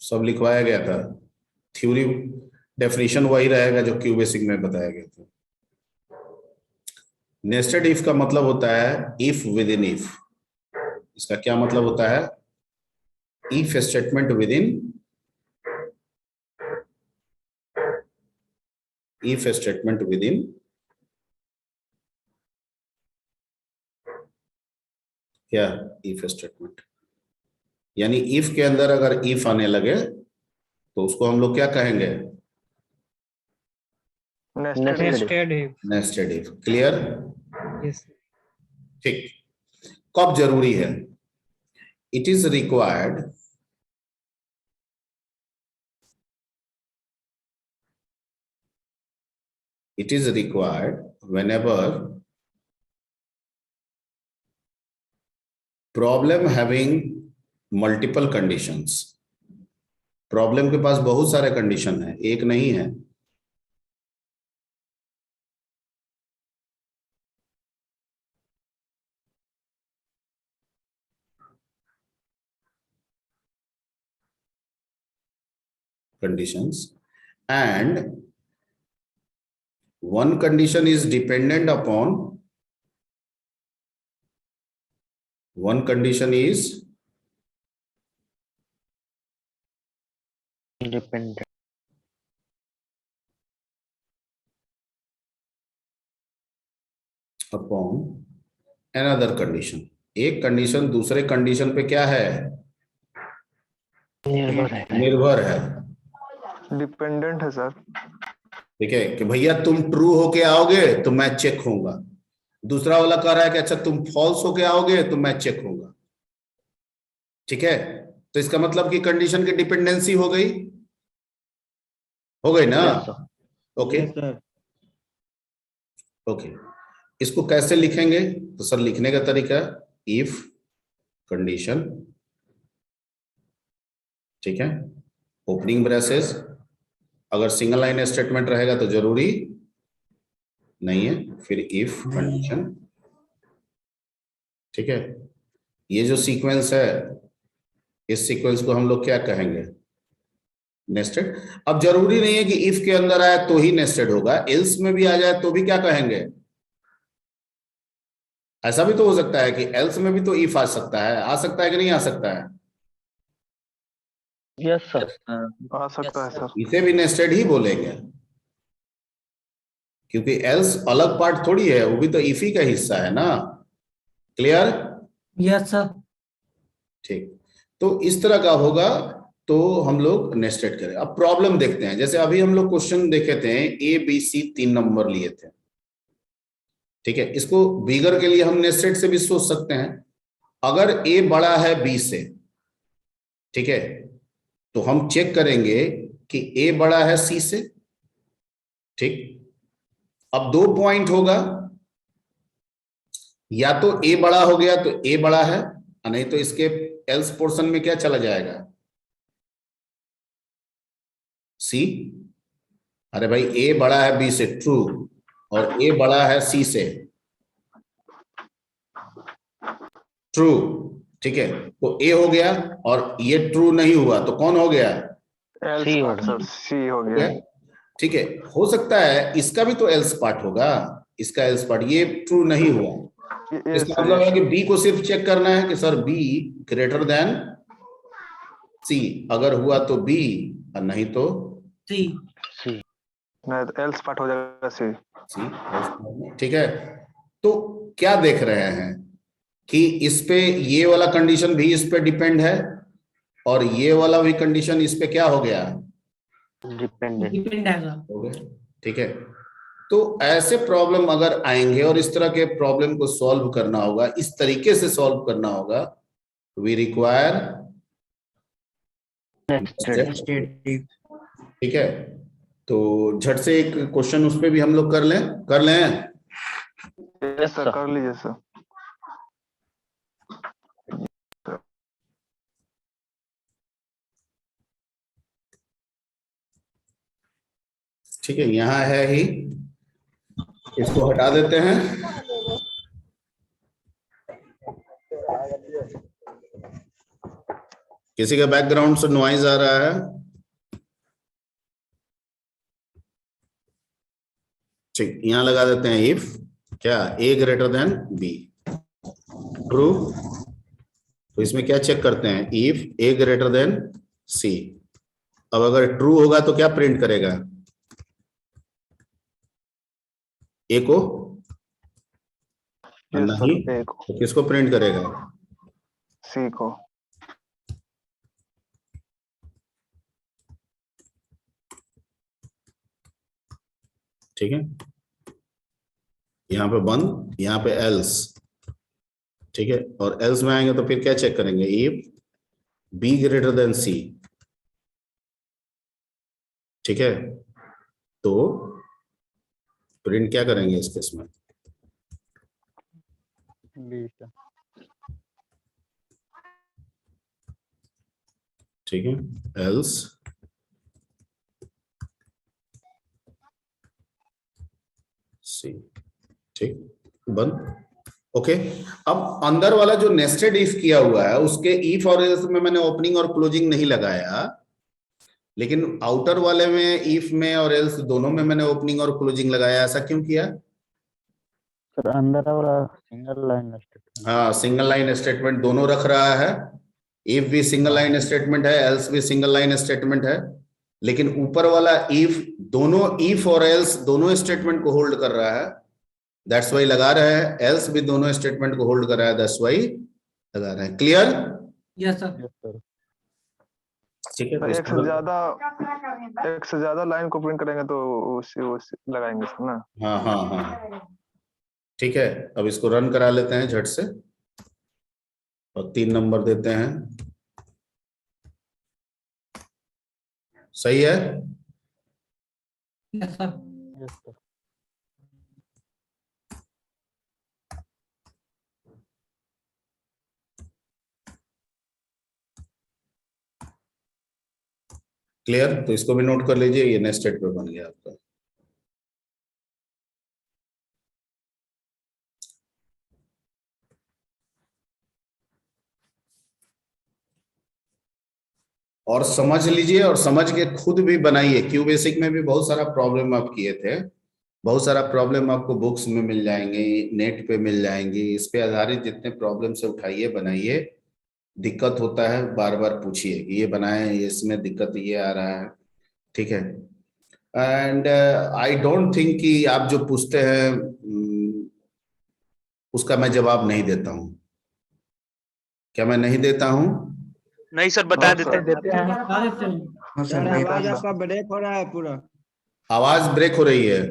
सब लिखवाया गया था, थ्योरी डेफिनेशन वही रहेगा जो क्यू बेसिक में बताया गया था। नेस्टेड इफ का मतलब होता है इफ विद इन इफ। इसका क्या मतलब होता है? If statement within if statement within क्या? इफ स्टेटमेंट, यानी इफ के अंदर अगर इफ आने लगे तो उसको हम लोग क्या कहेंगे? Nested if. क्लियर? यस। ठीक। कब जरूरी है? It is required whenever problem having multiple conditions। Problem के पास बहुत सारे कंडीशन है, एक नहीं है। conditions, and one condition is dependent upon dependent upon another condition। एक कंडीशन दूसरे कंडीशन पे क्या है? निर्भर है। डिपेंडेंट है सर। ठीक है, कि भैया तुम ट्रू होके आओगे तो मैं चेक होऊंगा। दूसरा वाला कह रहा है कि अच्छा तुम फॉल्स होके आओगे तो मैं चेक होऊंगा। ठीक है, तो इसका मतलब कि कंडीशन की डिपेंडेंसी हो गई ना? ओके ओके, इसको कैसे लिखेंगे? तो सर लिखने का तरीका, इफ कंडीशन, ठीक है, ओपनिंग ब्रेसेस। अगर सिंगल लाइन स्टेटमेंट रहेगा तो जरूरी नहीं है, फिर इफ कंडीशन। ठीक है, ये जो सीक्वेंस है, इस सीक्वेंस को हम लोग क्या कहेंगे? नेस्टेड। अब जरूरी नहीं है कि इफ के अंदर आए तो ही नेस्टेड होगा, एल्स में भी आ जाए तो भी क्या कहेंगे? ऐसा भी तो हो सकता है कि एल्स में भी तो इफ आ सकता है कि नहीं आ सकता है? यस सर, आ सकता है सर। इसे भी नेस्टेड ही बोलेंगे, क्योंकि एल्स अलग पार्ट थोड़ी है, वो भी तो इफ ही का हिस्सा है ना। क्लियर? Yes sir. ठीक, तो इस तरह का होगा तो हम लोग नेस्टेड करें। अब प्रॉब्लम देखते हैं, जैसे अभी हम लोग क्वेश्चन देखे थे, ए बी सी 3 नंबर लिए थे। ठीक है, इसको बिगर के लिए हम नेस्टेड से भी सोच सकते हैं। अगर ए बड़ा है बी से, ठीक है, तो हम चेक करेंगे कि ए बड़ा है सी से। ठीक, अब 2 पॉइंट होगा, या तो ए बड़ा हो गया तो ए बड़ा है, नहीं तो इसके एल्स पोर्शन में क्या चला जाएगा? सी। अरे भाई ए बड़ा है बी से, ट्रू, और ए बड़ा है सी से, ट्रू। ठीक है, तो ए हो गया और ये ट्रू नहीं हुआ तो कौन हो गया? सी हो गया। ठीक है, हो सकता है इसका भी तो एल्स पार्ट होगा, इसका एल्स पार्ट, ये ट्रू नहीं हुआ। इसका मतलब है कि बी को सिर्फ चेक करना है कि सर बी ग्रेटर देन सी, अगर हुआ तो बी और नहीं तो सी। नहीं तो एल्स पार्ट हो जाएगा सी। सी। ठीक है, तो क्या देख रहे हैं कि इस पे ये वाला कंडीशन भी इस पे डिपेंड है और ये वाला भी कंडीशन इस पे क्या हो गया, डिपेंड आएगा। हो गया। ठीक है, तो ऐसे प्रॉब्लम अगर आएंगे और इस तरह के प्रॉब्लम को सॉल्व करना होगा, इस तरीके से सॉल्व करना होगा, वी रिक्वायर नेस्टेड। ठीक है, तो झट से एक क्वेश्चन उस पे भी हम लोग कर लें। यस सर, कर लीजिए सर। ठीक है, यहाँ है ही, इसको हटा देते हैं। किसी का बैकग्राउंड से नॉइज आ रहा है? ठीक, यहां लगा देते हैं इफ क्या ए ग्रेटर देन बी, ट्रू। तो इसमें क्या चेक करते हैं, इफ ए ग्रेटर देन सी। अब अगर ट्रू होगा तो क्या प्रिंट करेगा, ए को, नहीं तो किसको प्रिंट करेगा, सी को। ठीक है, यहाँ पे बंद, यहाँ पे एल्स। ठीक है, और एल्स में आएंगे तो फिर क्या चेक करेंगे, इफ बी ग्रेटर देन सी। ठीक है, तो प्रिंट क्या करेंगे इस केस में, ठीक है, एल्स सी। ठीक, बंद। ओके, अब अंदर वाला जो नेस्टेड इफ किया हुआ है उसके इफ और एल्स में मैंने ओपनिंग और क्लोजिंग नहीं लगाया, लेकिन आउटर वाले में इफ में और एल्स दोनों में मैंने ओपनिंग और क्लोजिंग लगाया। ऐसा क्यों किया सर? अंदर वाला सिंगल लाइन स्टेटमेंट। हाँ, सिंगल लाइन स्टेटमेंट दोनों रख रहा है, इफ भी सिंगल लाइन स्टेटमेंट है, एल्स भी सिंगल लाइन स्टेटमेंट है, लेकिन ऊपर वाला इफ, दोनों इफ और एल्स दोनों स्टेटमेंट को होल्ड कर रहा है, दैट्स वाई लगा रहे हैं। एल्स भी दोनों स्टेटमेंट को होल्ड कर रहा है, दैट्स वाई लगा रहे हैं। क्लियर? Yes sir. ठीक है, एक से ज्यादा लाइन को प्रिंट करेंगे तो उसी लगाएंगे ना। हाँ हाँ हाँ, ठीक है। अब इसको रन करा लेते हैं झट से और 3 नंबर देते हैं। सही है? Yes sir. क्लियर? तो इसको भी नोट कर लीजिए, ये नेस्टेड पे बन गया आपका। और समझ लीजिए और समझ के खुद भी बनाइए। क्यू बेसिक में भी बहुत सारा प्रॉब्लम आप किए थे, बहुत सारा प्रॉब्लम आपको बुक्स में मिल जाएंगे, नेट पे मिल जाएंगे। इस पे आधारित जितने प्रॉब्लम से उठाइए, बनाइए। दिक्कत होता है बार बार पूछिए कि ये बनाए, इसमें दिक्कत ये आ रहा है। ठीक है, एंड आई डोंट थिंक कि आप जो पूछते हैं उसका मैं जवाब नहीं देता हूं। क्या मैं नहीं देता हूं? नहीं सर, बता देते हैं। आवाज आपका ब्रेक हो रहा है पूरा। आवाज ब्रेक हो रही है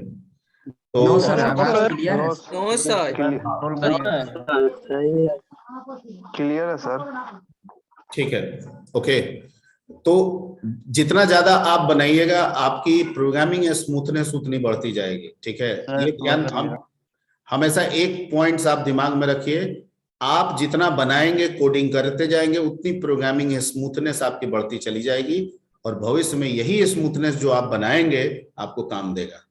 तो नो सर, आवाज क्लियर है। नो सर, क्लियर है सर। ठीक है, ओके। तो जितना ज्यादा आप बनाइएगा आपकी प्रोग्रामिंग स्मूथनेस उतनी बढ़ती जाएगी। ठीक है, ये ध्यान हमेशा एक पॉइंट्स आप दिमाग में रखिए, आप जितना बनाएंगे, कोडिंग करते जाएंगे, उतनी प्रोग्रामिंग स्मूथनेस आपकी बढ़ती चली जाएगी और भविष्य में यही स्मूथनेस जो आप बनाएंगे आपको काम देगा।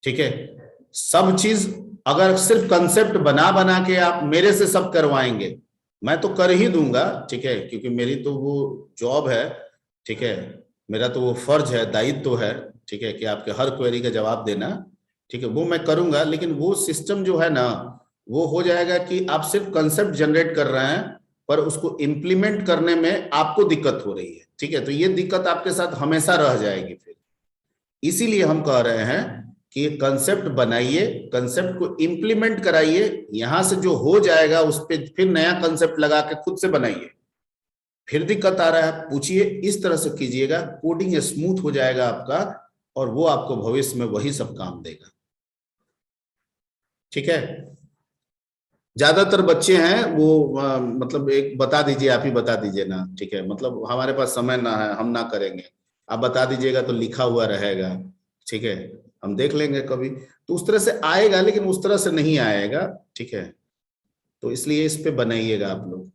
ठीक है, सब चीज अगर सिर्फ कंसेप्ट बना बना के आप मेरे से सब करवाएंगे, मैं तो कर ही दूंगा। ठीक है, क्योंकि मेरी तो वो जॉब है। ठीक है, मेरा तो वो फर्ज है, दायित्व है। ठीक है, कि आपके हर क्वेरी का जवाब देना। ठीक है, वो मैं करूंगा, लेकिन वो सिस्टम जो है ना, वो हो जाएगा कि आप सिर्फ कंसेप्ट जनरेट कर रहे हैं पर उसको इम्प्लीमेंट करने में आपको दिक्कत हो रही है, ठीक है, तो ये दिक्कत आपके साथ हमेशा रह जाएगी फिर। इसीलिए हम कह रहे हैं कि कंसेप्ट बनाइए, कंसेप्ट को इम्प्लीमेंट कराइए, यहां से जो हो जाएगा उस पर फिर नया कंसेप्ट लगा के खुद से बनाइए। फिर दिक्कत आ रहा है पूछिए, इस तरह से कीजिएगा, कोडिंग स्मूथ हो जाएगा आपका और वो आपको भविष्य में वही सब काम देगा। ठीक है, ज्यादातर बच्चे हैं वो मतलब एक बता दीजिए, आप ही बता दीजिए ना, ठीक है, मतलब हमारे पास समय ना है, हम ना करेंगे, आप बता दीजिएगा तो लिखा हुआ रहेगा, ठीक है, हम देख लेंगे कभी, तो उस तरह से आएगा, लेकिन उस तरह से नहीं आएगा, ठीक है, तो इसलिए इस पे बनाइएगा आप लोग।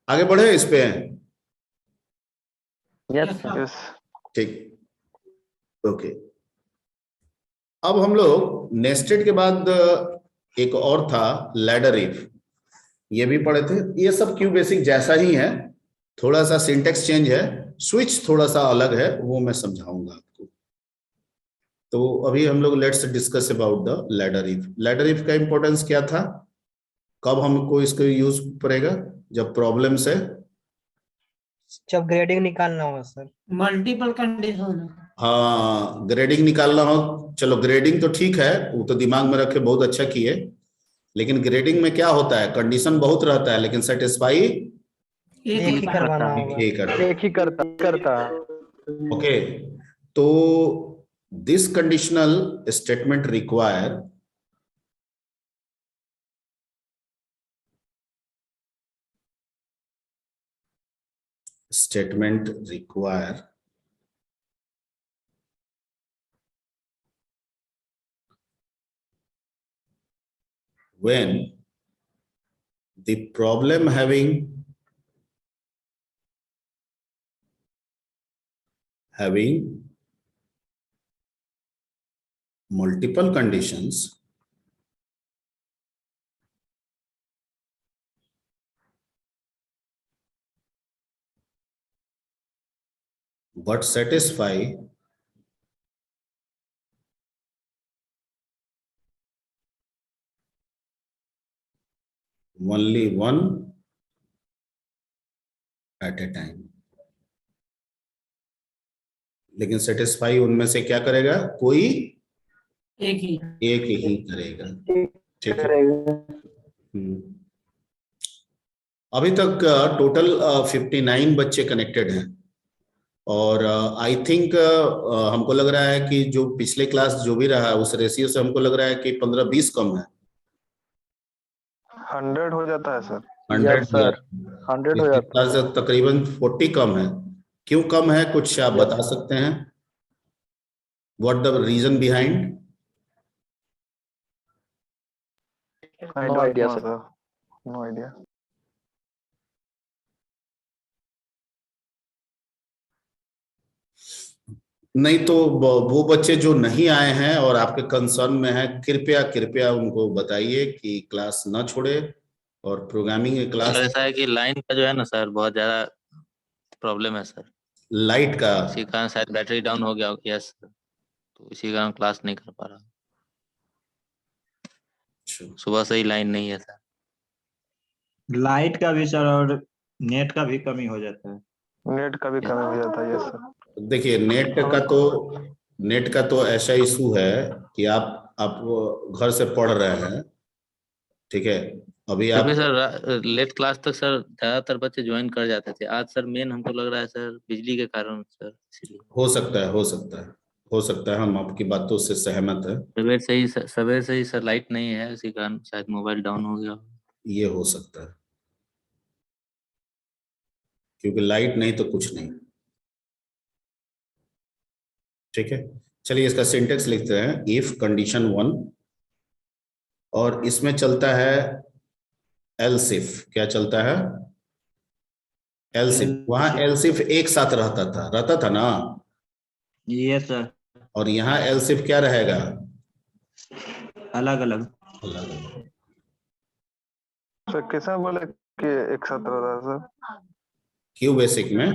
आगे बढ़े इस पे? यस। ठीक, ओके। अब हम लोग नेस्टेड के बाद एक और था लैडर इफ, ये भी पढ़े थे। ये सब क्यू बेसिक जैसा ही है, थोड़ा सा सिंटेक्स चेंज है, स्विच थोड़ा सा अलग है, वो मैं समझाऊंगा आपको। तो अभी हम लोग let's discuss about the ladder if. Ladder if का इंपॉर्टेंस क्या था, कब हमको इसको यूज पड़ेगा, जब प्रॉब्लम्स है, जब ग्रेडिंग निकालना हो सर, मल्टीपल कंडीशन। हाँ, ग्रेडिंग निकालना हो, चलो ग्रेडिंग तो ठीक है, वो तो दिमाग में रखे, बहुत अच्छा किए, लेकिन ग्रेडिंग में क्या होता है, कंडीशन बहुत रहता है, लेकिन सेटिस्फाई एक ही करवाना होगा, एक ही करता। ओके, तो this conditional statement require when the problem having multiple conditions but satisfy only one at a time, लेकिन सेटिस्फाई उनमें से क्या करेगा, कोई एक ही करेगा, ठीक है। अभी तक टोटल 59 बच्चे कनेक्टेड हैं, और आई थिंक हमको लग रहा है कि जो पिछले क्लास जो भी रहा उस रेशियो से हमको लग रहा है कि 15-20 कम है। 100 हो जाता है सर। 100 सर 100 हो जाता है। तकरीबन 40 कम है। क्यों कम है, कुछ आप बता सकते हैं, what the reason behind? No idea sir. No idea. नहीं तो वो बच्चे जो नहीं आए हैं और आपके कंसर्न में हैं, कृपया कृपया उनको बताइए कि क्लास ना छोड़े और प्रोग्रामिंग की क्लास। ऐसा है कि लाइन का जो है ना सर, बहुत ज्यादा प्रॉब्लम है सर, लाइट का, इसी कारण शायद बैटरी डाउन हो गया। यस सर, तो इसी कारण क्लास नहीं कर पा रहा। सुबह से ही लाइन नहीं है सर। लाइट का भी सर, और नेट का भी कमी हो जाता है। नेट का भी कमी हो जाता है। Yes sir. देखिए नेट का तो ऐसा इशू है कि आप घर से पढ़ रहे हैं, ठीक है, अभी आप सर लेट क्लास तक सर ज्यादातर बच्चे ज्वाइन कर जाते थे। आज सर मेन हमको लग रहा है सर बिजली के कारण सर, इसीलिए हो सकता है, हम आपकी बातों से सहमत है। सवेर से ही सर लाइट नहीं है, इसी कारण शायद मोबाइल डाउन हो गया। ये हो सकता है, क्योंकि लाइट नहीं तो कुछ नहीं, ठीक है। चलिए इसका सिंटेक्स लिखते हैं, इफ कंडीशन 1, और इसमें चलता है एल्स इफ। क्या चलता है? Else if. वहां एल्स इफ एक साथ रहता था ना? Yes sir. और यहाँ एल्स इफ क्या रहेगा? अलग अलग। सर कैसा बोले कि एक साथ रहता है सर? क्यू बेसिक में,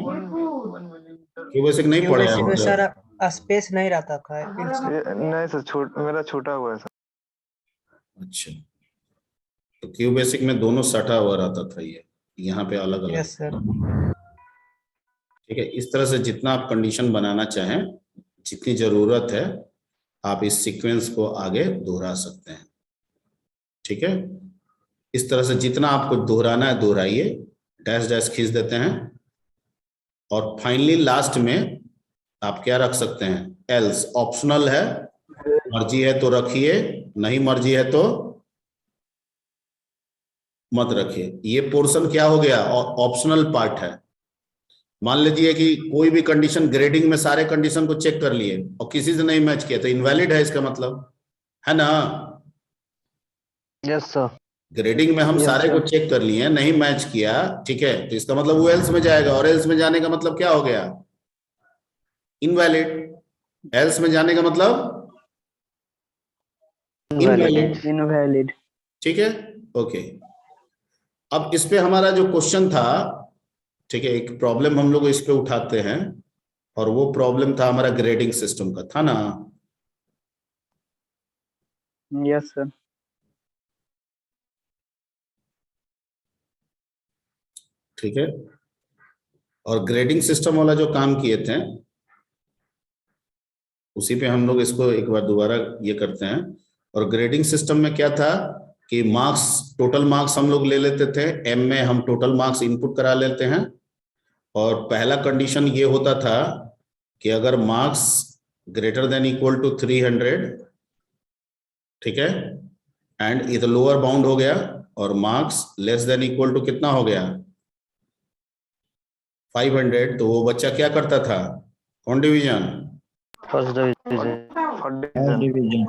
क्यू बेसिक नहीं पढ़े हैं सर, स्पेस नहीं रहता था। नहीं सर, मेरा छोटा हुआ है सर। अच्छा, तो क्यू बेसिक में दोनों सटा हुआ रहता था ये। यहाँ पे अलग अलग। Yes sir. ठीक है, इस तरह से जितना आप कंडीशन बनाना चाहें, जितनी जरूरत है, आप इस सीक्वेंस को आगे दोहरा सकते हैं। ठीक है, इस तरह से जितना आपको दोहराना है दोहराइए, डैश डैश खींच देते हैं, और फाइनली लास्ट में आप क्या रख सकते हैं, एल्स ऑप्शनल है, मर्जी है तो रखिए, नहीं मर्जी है तो मत रखिए। ये पोर्शन क्या हो गया, ऑप्शनल पार्ट है। मान लीजिए कि कोई भी कंडीशन, ग्रेडिंग में सारे कंडीशन को चेक कर लिए और किसी से नहीं मैच किया तो इनवैलिड है, इसका मतलब है ना। Yes sir. ग्रेडिंग में हम Yes, सारे को sir. चेक कर लिए, नहीं मैच किया, ठीक है, तो इसका मतलब वो एल्स में जाएगा, और एल्स में जाने का मतलब क्या हो गया, इनवैलिड। एल्स में जाने का मतलब इनवैलिड। ठीक है, ओके। अब इस पे हमारा जो क्वेश्चन था, ठीक है, एक प्रॉब्लम हम लोग इस पे उठाते हैं, और वो प्रॉब्लम था हमारा ग्रेडिंग सिस्टम का, था ना। Yes sir. ठीक है, और ग्रेडिंग सिस्टम वाला जो काम किए थे, उसी पे हम लोग इसको एक बार दोबारा ये करते हैं। और ग्रेडिंग सिस्टम में क्या था कि मार्क्स, टोटल मार्क्स हम लोग ले लेते थे, एम में हम टोटल मार्क्स इनपुट करा लेते हैं, और पहला कंडीशन ये होता था कि अगर marks greater than equal to 300, ठीक है, एंड ये तो लोअर बाउंड हो गया, और marks less than equal to कितना हो गया, 500, तो वो बच्चा क्या करता था, कौन डिवीजन, फर्स्ट डिवीजन।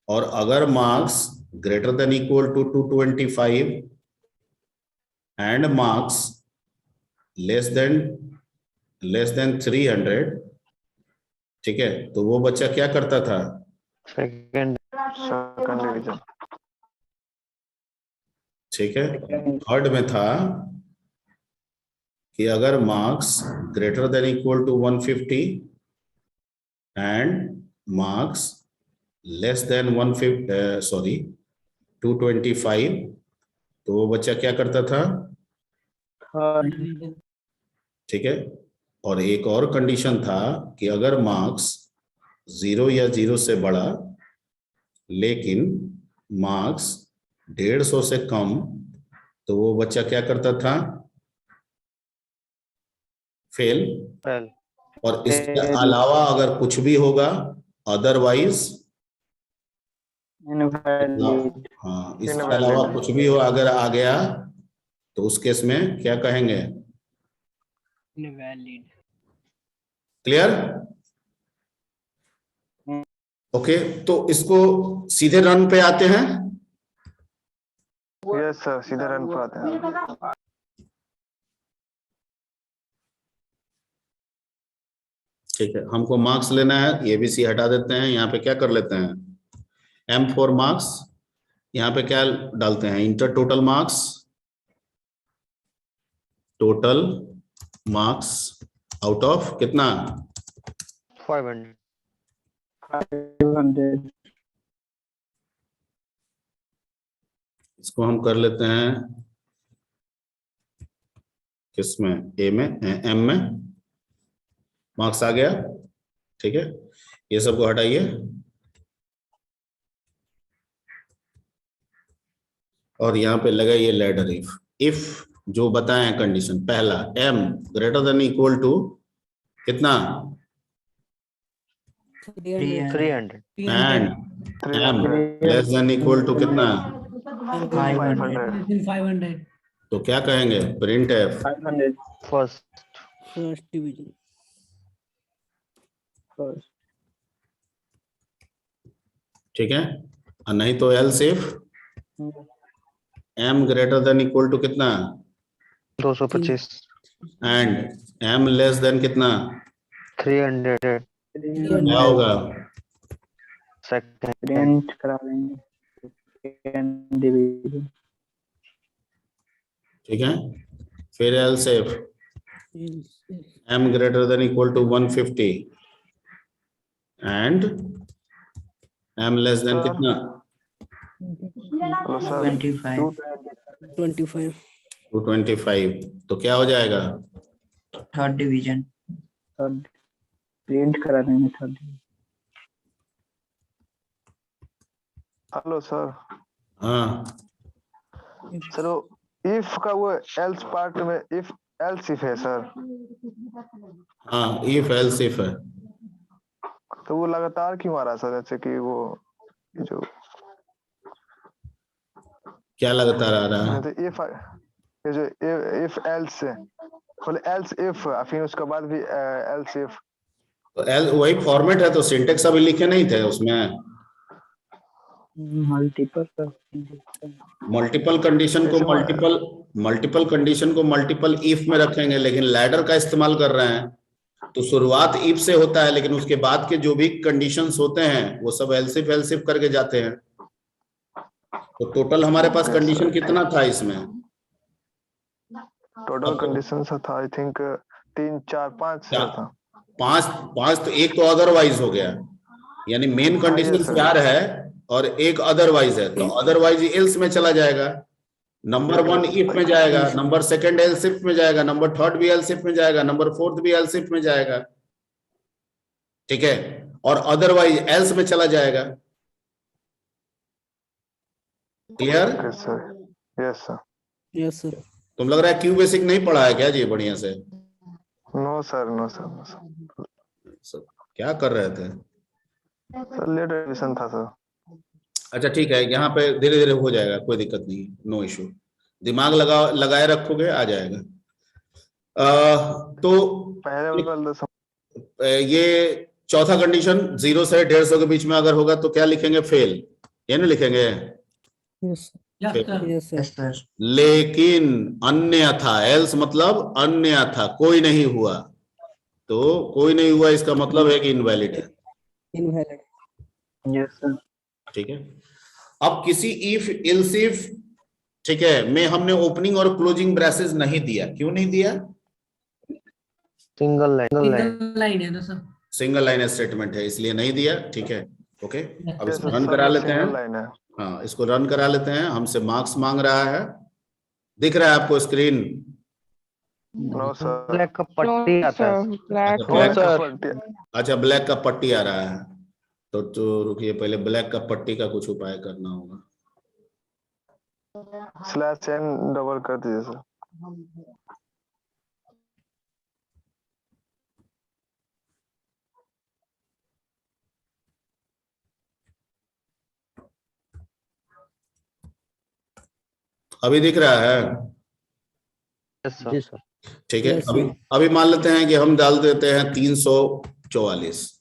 और अगर marks greater than equal to 225 and marks less than 300, ठीक है, तो वो बच्चा क्या करता था, सेकंड डिवीजन। ठीक है। थर्ड में था कि अगर marks greater than equal to 150 and marks less than 225, तो वो बच्चा क्या करता था, ठीक है। और एक और कंडीशन था कि अगर मार्क्स 0 या 0 से बड़ा लेकिन मार्क्स 150 से कम, तो वो बच्चा क्या करता था, फेल। और इसके अलावा अगर कुछ भी होगा, अदरवाइज, हाँ, इसके अलावा कुछ भी हो अगर आ गया, तो उस केस में क्या कहेंगे, इनवैलिड। Clear, okay. तो इसको सीधे रन पे आते हैं। यस सर, सीधे रन पे आते हैं। ठीक है, हमको मार्क्स लेना है, एबीसी हटा देते हैं, यहाँ पे क्या कर लेते हैं, एम फॉर मार्क्स, यहाँ पे क्या डालते हैं, inter total marks, total marks out of कितना, 500। इसको हम कर लेते हैं किसमें, ए में, एम में, मार्क्स आ गया, ठीक है। ये सबको हटाइए, और यहाँ पे लगाइए लैडर इफ जो बताएं कंडीशन, पहला M greater than equal to कितना, 300 and M less than equal to कितना, 500। तो क्या कहेंगे, प्रिंट एफ फर्स्ट डिवीजन। ठीक है, और नहीं तो else if M greater than equal to कितना, 225 एंड एम लेस देन कितना, 300। क्या होगा, प्रिंट करा लेंगे सेकंड डिवीजन। ठीक है, फिर else if M greater than equal to 150 and M less than कितना, 25। 225 तो क्या हो जाएगा? Third division. थर्ड प्रिंट करा देंगे थर्ड। Hello sir. हाँ सर वो इफ का वो एल्स पार्ट में इफ एल्स इफ है सर, हाँ, इफ एल्स इफ है। तो वो लगातार क्यों आ रहा है सर? जैसे कि वो जो क्या लगातार आ रहा है? जैसे इफ ये जो इफ एल्स पहले एल्स इफ फिर उसके बाद भी एल्स इफ, तो एल वही फॉर्मेट है, तो सिंटेक्स अभी लिखे नहीं थे उसमें। मल्टीपल मल्टीपल कंडीशन को मल्टीपल कंडीशन को मल्टीपल इफ में रखेंगे, लेकिन लैडर का इस्तेमाल कर रहे हैं तो शुरुआत इफ से होता है, लेकिन उसके बाद के जो भी कंडीशंस होते हैं वो सब एल्सिफ करके जाते हैं। तो टोटल हमारे पास कंडीशन कितना था इसमें? टोटल कंडीशन था आई थिंक 3 4 5 था। पांच तो एक तो अदरवाइज हो गया, यानी मेन कंडीशन 4 है और एक अदरवाइज है, तो अदरवाइज एल्स में चला जाएगा। नंबर 1 इफ में जाएगा, नंबर 2 एल्सिफ में जाएगा, नंबर 3 भी एल्सिफ में जाएगा, नंबर 4 भी एल्सिफ में जाएगा, ठीक है, और अदरवाइज एल्स में चला जाएगा। Clear? Yes sir. Yes sir. तुम लग रहा है क्यू बेसिक नहीं पढ़ा है क्या जी बढ़िया से? No sir no sir no sir. क्या कर रहे थे सर? लेट एडमिशन था सर। अच्छा ठीक है, यहाँ पे धीरे धीरे हो जाएगा, कोई दिक्कत नहीं, नो इशू, दिमाग लगाए रखोगे आ जाएगा। तो पहले ये चौथा कंडीशन 0 से 150 के बीच में अगर होगा तो क्या लिखेंगे? फेल, ये नहीं लिखेंगे? Yes sir. लेकिन अन्यथा, एल्स मतलब अन्यथा कोई नहीं हुआ, तो कोई नहीं हुआ इसका मतलब है कि इनवैलिड है। इनवैलिड। Yes sir. ठीक है। अब किसी इफ एल्स इफ, ठीक है, में हमने ओपनिंग और क्लोजिंग ब्रेसेस नहीं दिया। क्यों नहीं दिया? सिंगल लाइन है ना सर। सिंगल लाइन स्टेटमेंट है इसलिए नहीं दिया, ठीक है, ओके। अब इसको रन करा लेते हैं। हाँ, इसको रन करा लेते हैं। हमसे मार्क्स मांग रहा है, दिख रहा है आपको स्क्रीन? No sir. ब्लैक का पट्टी आता है। अच्छा, ब्लैक का पट्टी आ रहा है, तो रुकिए, पहले ब्लैक का पट्टी का कुछ उपाय करना होगा। /n डबल कर दीजिए सर। अभी दिख रहा है? जी सर। ठीक है। अभी मान लेते हैं कि हम डाल देते हैं 344,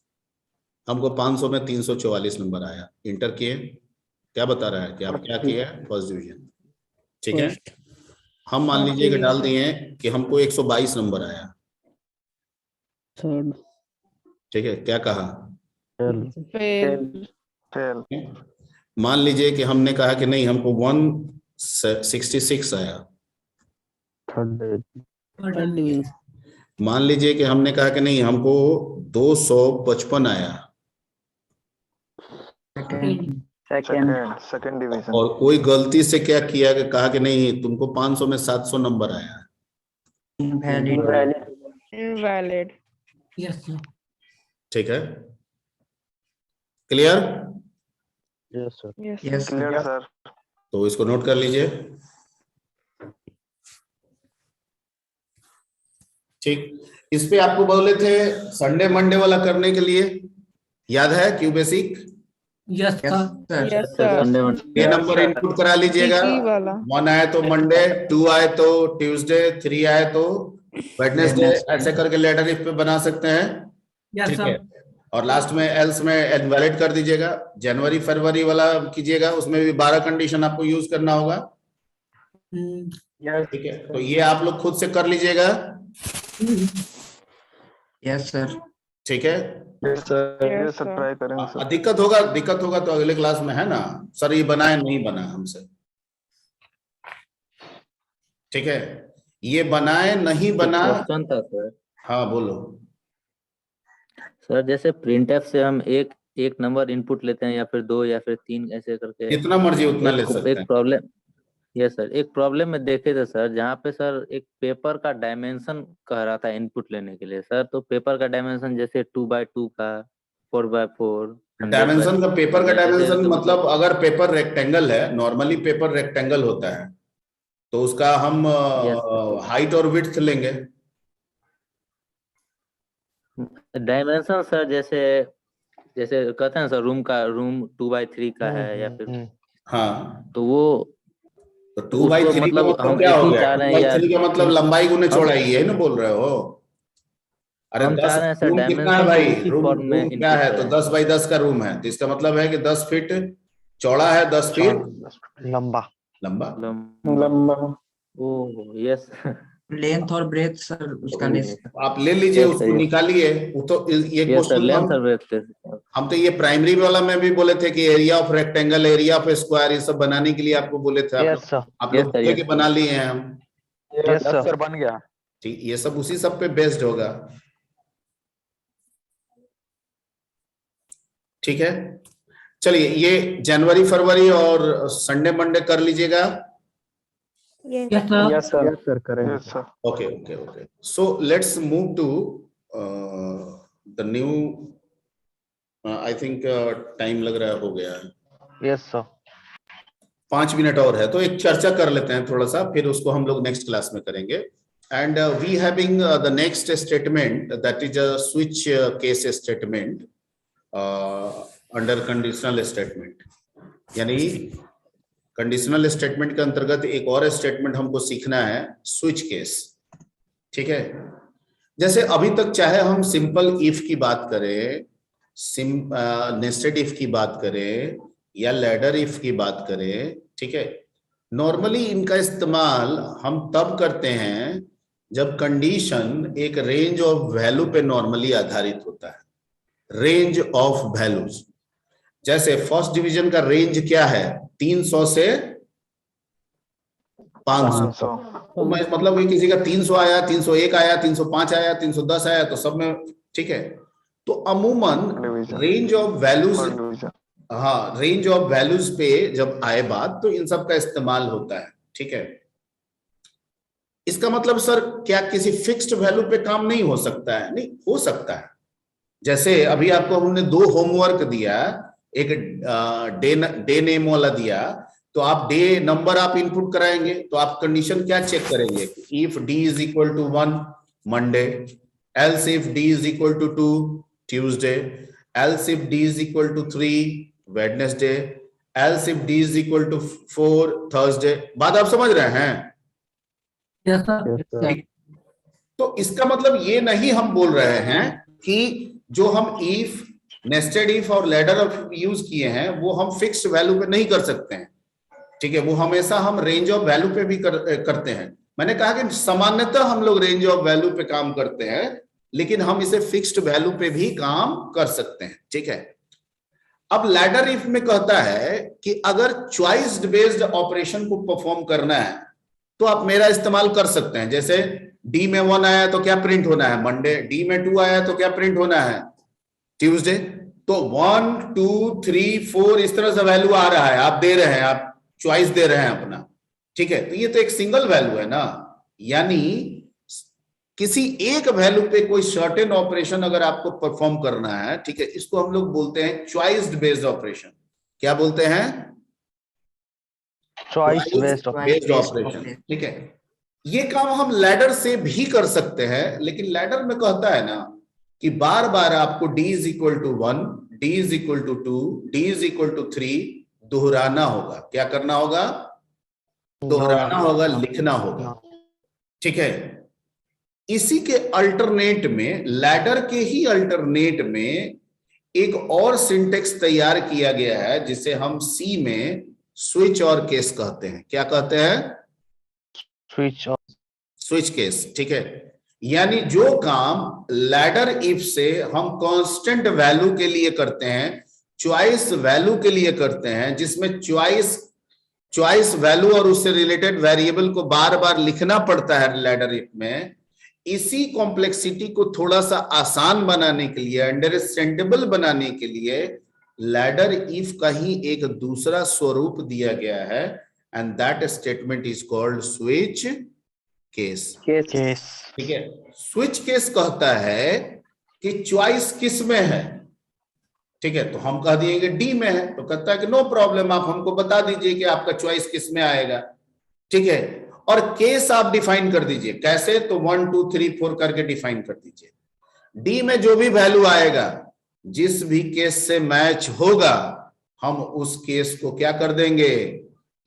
हमको 500 में 344 नंबर आया, इंटर किए, क्या बता रहा है कि आप क्या किए? फर्स्ट डिवीजन, ठीक है। हम मान लीजिए कि डाल दिए कि हमको 122 नंबर आया, ठीक है, क्या कहा? फेल। मान लीजिए कि हमने कहा कि नहीं, हमको 166 आया। मान लीजिए कि हमने कहा कि नहीं, हमको 255 आया। Second division. और कोई गलती से क्या किया कि कहा कि नहीं, तुमको 500 में 700 नंबर आया। इनवैलिड। ठीक है, clear? Yes sir. Yes clear sir. तो इसको नोट कर लीजिए, ठीक। इस पे आपको बोले थे संडे मंडे वाला करने के लिए, याद है? Q basic. Yes sir. ये नंबर इनपुट करा लीजिएगा। 1 आए तो मंडे, 2 आए तो ट्यूसडे, 3 आए तो वेडनेसडे, ऐसे करके लेटर इफ पे बना सकते हैं, ठीक है। और लास्ट में एल्स में इनवैलिड कर दीजिएगा। जनवरी फरवरी वाला कीजिएगा, उसमें भी 12 कंडीशन आपको यूज करना होगा, ठीक है। तो ये आप लोग खुद से कर लीजिएगा। Yes sir. ठीक है, यस सर ट्राई करेंगे सर। दिक्कत होगा तो अगले क्लास में, है ना सर, ये बनाए नहीं बना हमसे, ठीक है। ये बनाए नहीं बना। क्वेश्चन था सर। हाँ बोलो सर, जैसे प्रिंटफ से हम एक नंबर इनपुट लेते हैं या फिर 2 या फिर 3 ऐसे करके, जितना मर्जी उतना ले सकते हैं। एक प्रॉब्लम यस सर, एक प्रॉब्लम में देखे थे सर, जहाँ पे सर एक पेपर का डायमेंशन कह रहा था इनपुट लेने के लिए सर, तो पेपर का डायमेंशन जैसे 2x2 का, 4x4, डायमेंशन का, पेपर का डायमेंशन तो मतलब अगर पेपर रेक्टेंगल है, नॉर्मली पेपर रेक्टेंगल होता है, तो उसका हम हाइट और विड्थ लेंगे। डायमेंशन सर जैसे जैसे कहते हैं सर, रूम 2x3 का है या फिर, हाँ, तो वो तो 2x3 का मतलब हम क्या हो इतनी गया? चाह रहे हैं 2x3 का मतलब लंबाई गुने चौड़ाई, है ना बोल रहे हो? अरे हम 10 चाह रहे हैं सर रूम कितना है डायमेंशन भाई? उसी रूम फॉर्म में क्या है? तो इनपुट 10x10 का रूम है, तो इसका मतलब है कि 10 फीट चौड़ा है, 10 फीट लंबा लंबा। लंबा। ओह यस लेंथ और ब्रेथ सर उसका ले आप ले लीजिए, उसको निकालिए। वो तो ये क्वेश्चन हम तो ये प्राइमरी वाला में भी बोले थे कि area of rectangle, area of square, ये सब बनाने के लिए आपको बोले थे। आप लोग के बना लिए हैं हम। यस सर, बन गया। ठीक, ये सब उसी सब पे बेस्ड होगा। ठीक है, चलिए ये जनवरी फरवरी और संडे मंडे कर लीजिएगा। यस सर करेंगे। Okay okay okay, so let's move to the new, I think time लग रहा है, हो गया है। यस सर, 5 मिनट और है, तो एक चर्चा कर लेते हैं थोड़ा सा, फिर उसको हम लोग नेक्स्ट क्लास में करेंगे। And we having the next statement, that is a switch case statement under conditional statement. यानी कंडीशनल स्टेटमेंट के अंतर्गत एक और स्टेटमेंट हमको सीखना है, स्विच केस। ठीक है, जैसे अभी तक चाहे हम सिंपल इफ की बात करें, नेस्टेड इफ की बात करें, या लैडर इफ की बात करें, ठीक है, नॉर्मली इनका इस्तेमाल हम तब करते हैं जब कंडीशन एक रेंज ऑफ वैल्यू पे नॉर्मली आधारित होता है। रेंज ऑफ वैल्यूज, जैसे फर्स्ट डिवीजन का रेंज क्या है? 300 से 500। तो मैं मतलब किसी का 300 आया, 301 आया, 305 आया, 310 आया, तो सब में ठीक है। तो अमूमन रेंज ऑफ वैल्यूज, हाँ, रेंज ऑफ वैल्यूज पे जब आए बात, तो इन सब का इस्तेमाल होता है। ठीक है, इसका मतलब सर क्या किसी फिक्स्ड वैल्यू पे काम नहीं हो सकता है? नहीं, हो सकता है। जैसे अभी आपको हमने 2 होमवर्क दिया, एक डे नेम वाला दिया, तो आप डे नंबर आप इनपुट कराएंगे, तो आप कंडीशन क्या चेक करेंगे? If D is equal to 1 Monday, else if D is equal to 2 Tuesday, else if D is equal to 3 Wednesday, else if D is equal to 4 Thursday. बात आप समझ रहे हैं? Yes sir. तो इसका मतलब ये नहीं हम बोल रहे हैं कि जो हम इफ, नेस्टेड इफ और लैडर ऑफ यूज किए हैं वो हम फिक्स्ड वैल्यू पे नहीं कर सकते हैं। ठीक है, वो हमेशा हम रेंज ऑफ वैल्यू पे भी करते हैं। मैंने कहा कि सामान्यतः हम लोग रेंज ऑफ वैल्यू पे काम करते हैं, लेकिन हम इसे फिक्स्ड वैल्यू पे भी काम कर सकते हैं। ठीक है, अब लैडर इफ में कहता है कि अगर चॉइस बेस्ड ऑपरेशन को परफॉर्म करना है तो आप मेरा इस्तेमाल कर सकते हैं। जैसे डी में 1 आया तो क्या प्रिंट होना है? मंडे। डी में 2 आया तो क्या प्रिंट होना है? ट्यूसडे। तो 1 2 3 4 इस तरह से वैल्यू आ रहा है, आप दे रहे हैं, आप चॉइस दे रहे हैं अपना। ठीक है, तो ये तो एक सिंगल वैल्यू है ना, यानी किसी एक वैल्यू पे कोई सर्टेन ऑपरेशन अगर आपको परफॉर्म करना है, ठीक है, इसको हम लोग बोलते हैं चॉइस्ड बेस्ड ऑपरेशन। क्या बोलते हैं? Choice based operation. ठीक है, ये काम हम लैडर से भी कर सकते हैं, लेकिन लैडर में कहता है ना कि बार बार आपको d is equal to 1, d is equal to 2, d is equal to 3 दोहराना होगा। क्या करना होगा? दोहराना होगा, लिखना होगा। ठीक है, इसी के अल्टरनेट में, लैडर के ही अल्टरनेट में एक और सिंटेक्स तैयार किया गया है जिसे हम सी में स्विच और केस कहते हैं। क्या कहते हैं? Switch case. ठीक है, यानी जो काम लैडर इफ से हम कांस्टेंट वैल्यू के लिए करते हैं, चॉइस वैल्यू के लिए करते हैं, जिसमें चॉइस वैल्यू और उससे रिलेटेड वेरिएबल को बार बार लिखना पड़ता है लैडर इफ में, इसी कॉम्प्लेक्सिटी को थोड़ा सा आसान बनाने के लिए, अंडरस्टैंडेबल बनाने के लिए लैडर इफ का ही एक दूसरा स्वरूप दिया गया है, and that statement is called switch case. Case ठीक है, स्विच केस कहता है कि चॉइस किस में है, ठीक है, तो हम कह दिएंगे डी में है, तो कहता है कि नो प्रॉब्लम, आप हमको बता दीजिए कि आपका चॉइस किस में आएगा, ठीक है, और केस आप डिफाइन कर दीजिए, कैसे, तो 1 2 3 4 करके डिफाइन कर दीजिए। डी में जो भी वैल्यू आएगा, जिस भी केस से मैच होगा, हम उस केस को क्या कर देंगे,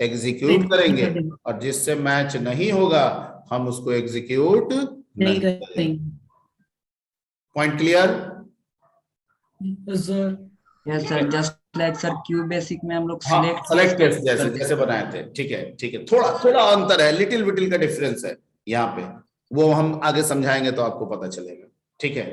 एग्जीक्यूट करेंगे, और जिससे मैच नहीं होगा हम उसको एग्जीक्यूट नहीं करेंगे। Point clear? Yes sir, just like sir Q basic में हम लोग सेलेक्ट केस जैसे बनाए थे, ठीक है, ठीक है, थोड़ा अंतर है, लिटिल विटिल का डिफरेंस है यहाँ पे, वो हम आगे समझाएंगे तो आपको पता चलेगा, ठीक है।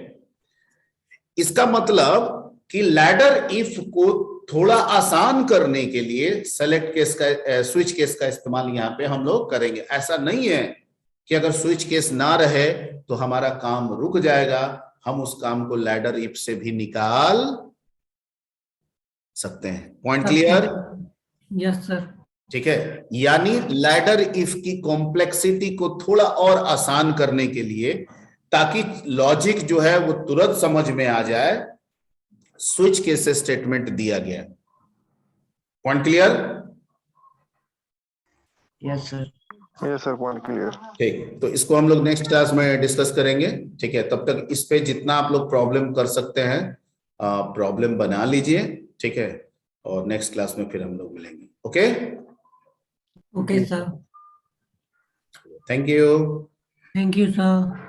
इसका मतलब कि लैडर इफ को थोड़ा आसान करने के लिए सेलेक्ट केस का, स्विच केस का इस्तेमाल यहाँ पे हम लोग करेंगे। ऐसा नहीं है कि अगर स्विच केस ना रहे तो हमारा काम रुक जाएगा, हम उस काम को लैडर इफ से भी निकाल सकते हैं। Point clear? Yes sir. ठीक है, यानी लैडर इफ की कॉम्प्लेक्सिटी को थोड़ा और आसान करने के लिए, ताकि लॉजिक जो है वो तुरंत समझ में आ जाए, स्विच केस स्टेटमेंट दिया गया। Point clear? Yes sir. Yes sir, point clear. ठीक, तो इसको हम लोग नेक्स्ट क्लास में डिस्कस करेंगे, ठीक है। तब तक इस पे जितना आप लोग प्रॉब्लम कर सकते हैं प्रॉब्लम बना लीजिए, ठीक है, और नेक्स्ट क्लास में फिर हम लोग मिलेंगे। Okay okay sir. Thank you. Thank you sir.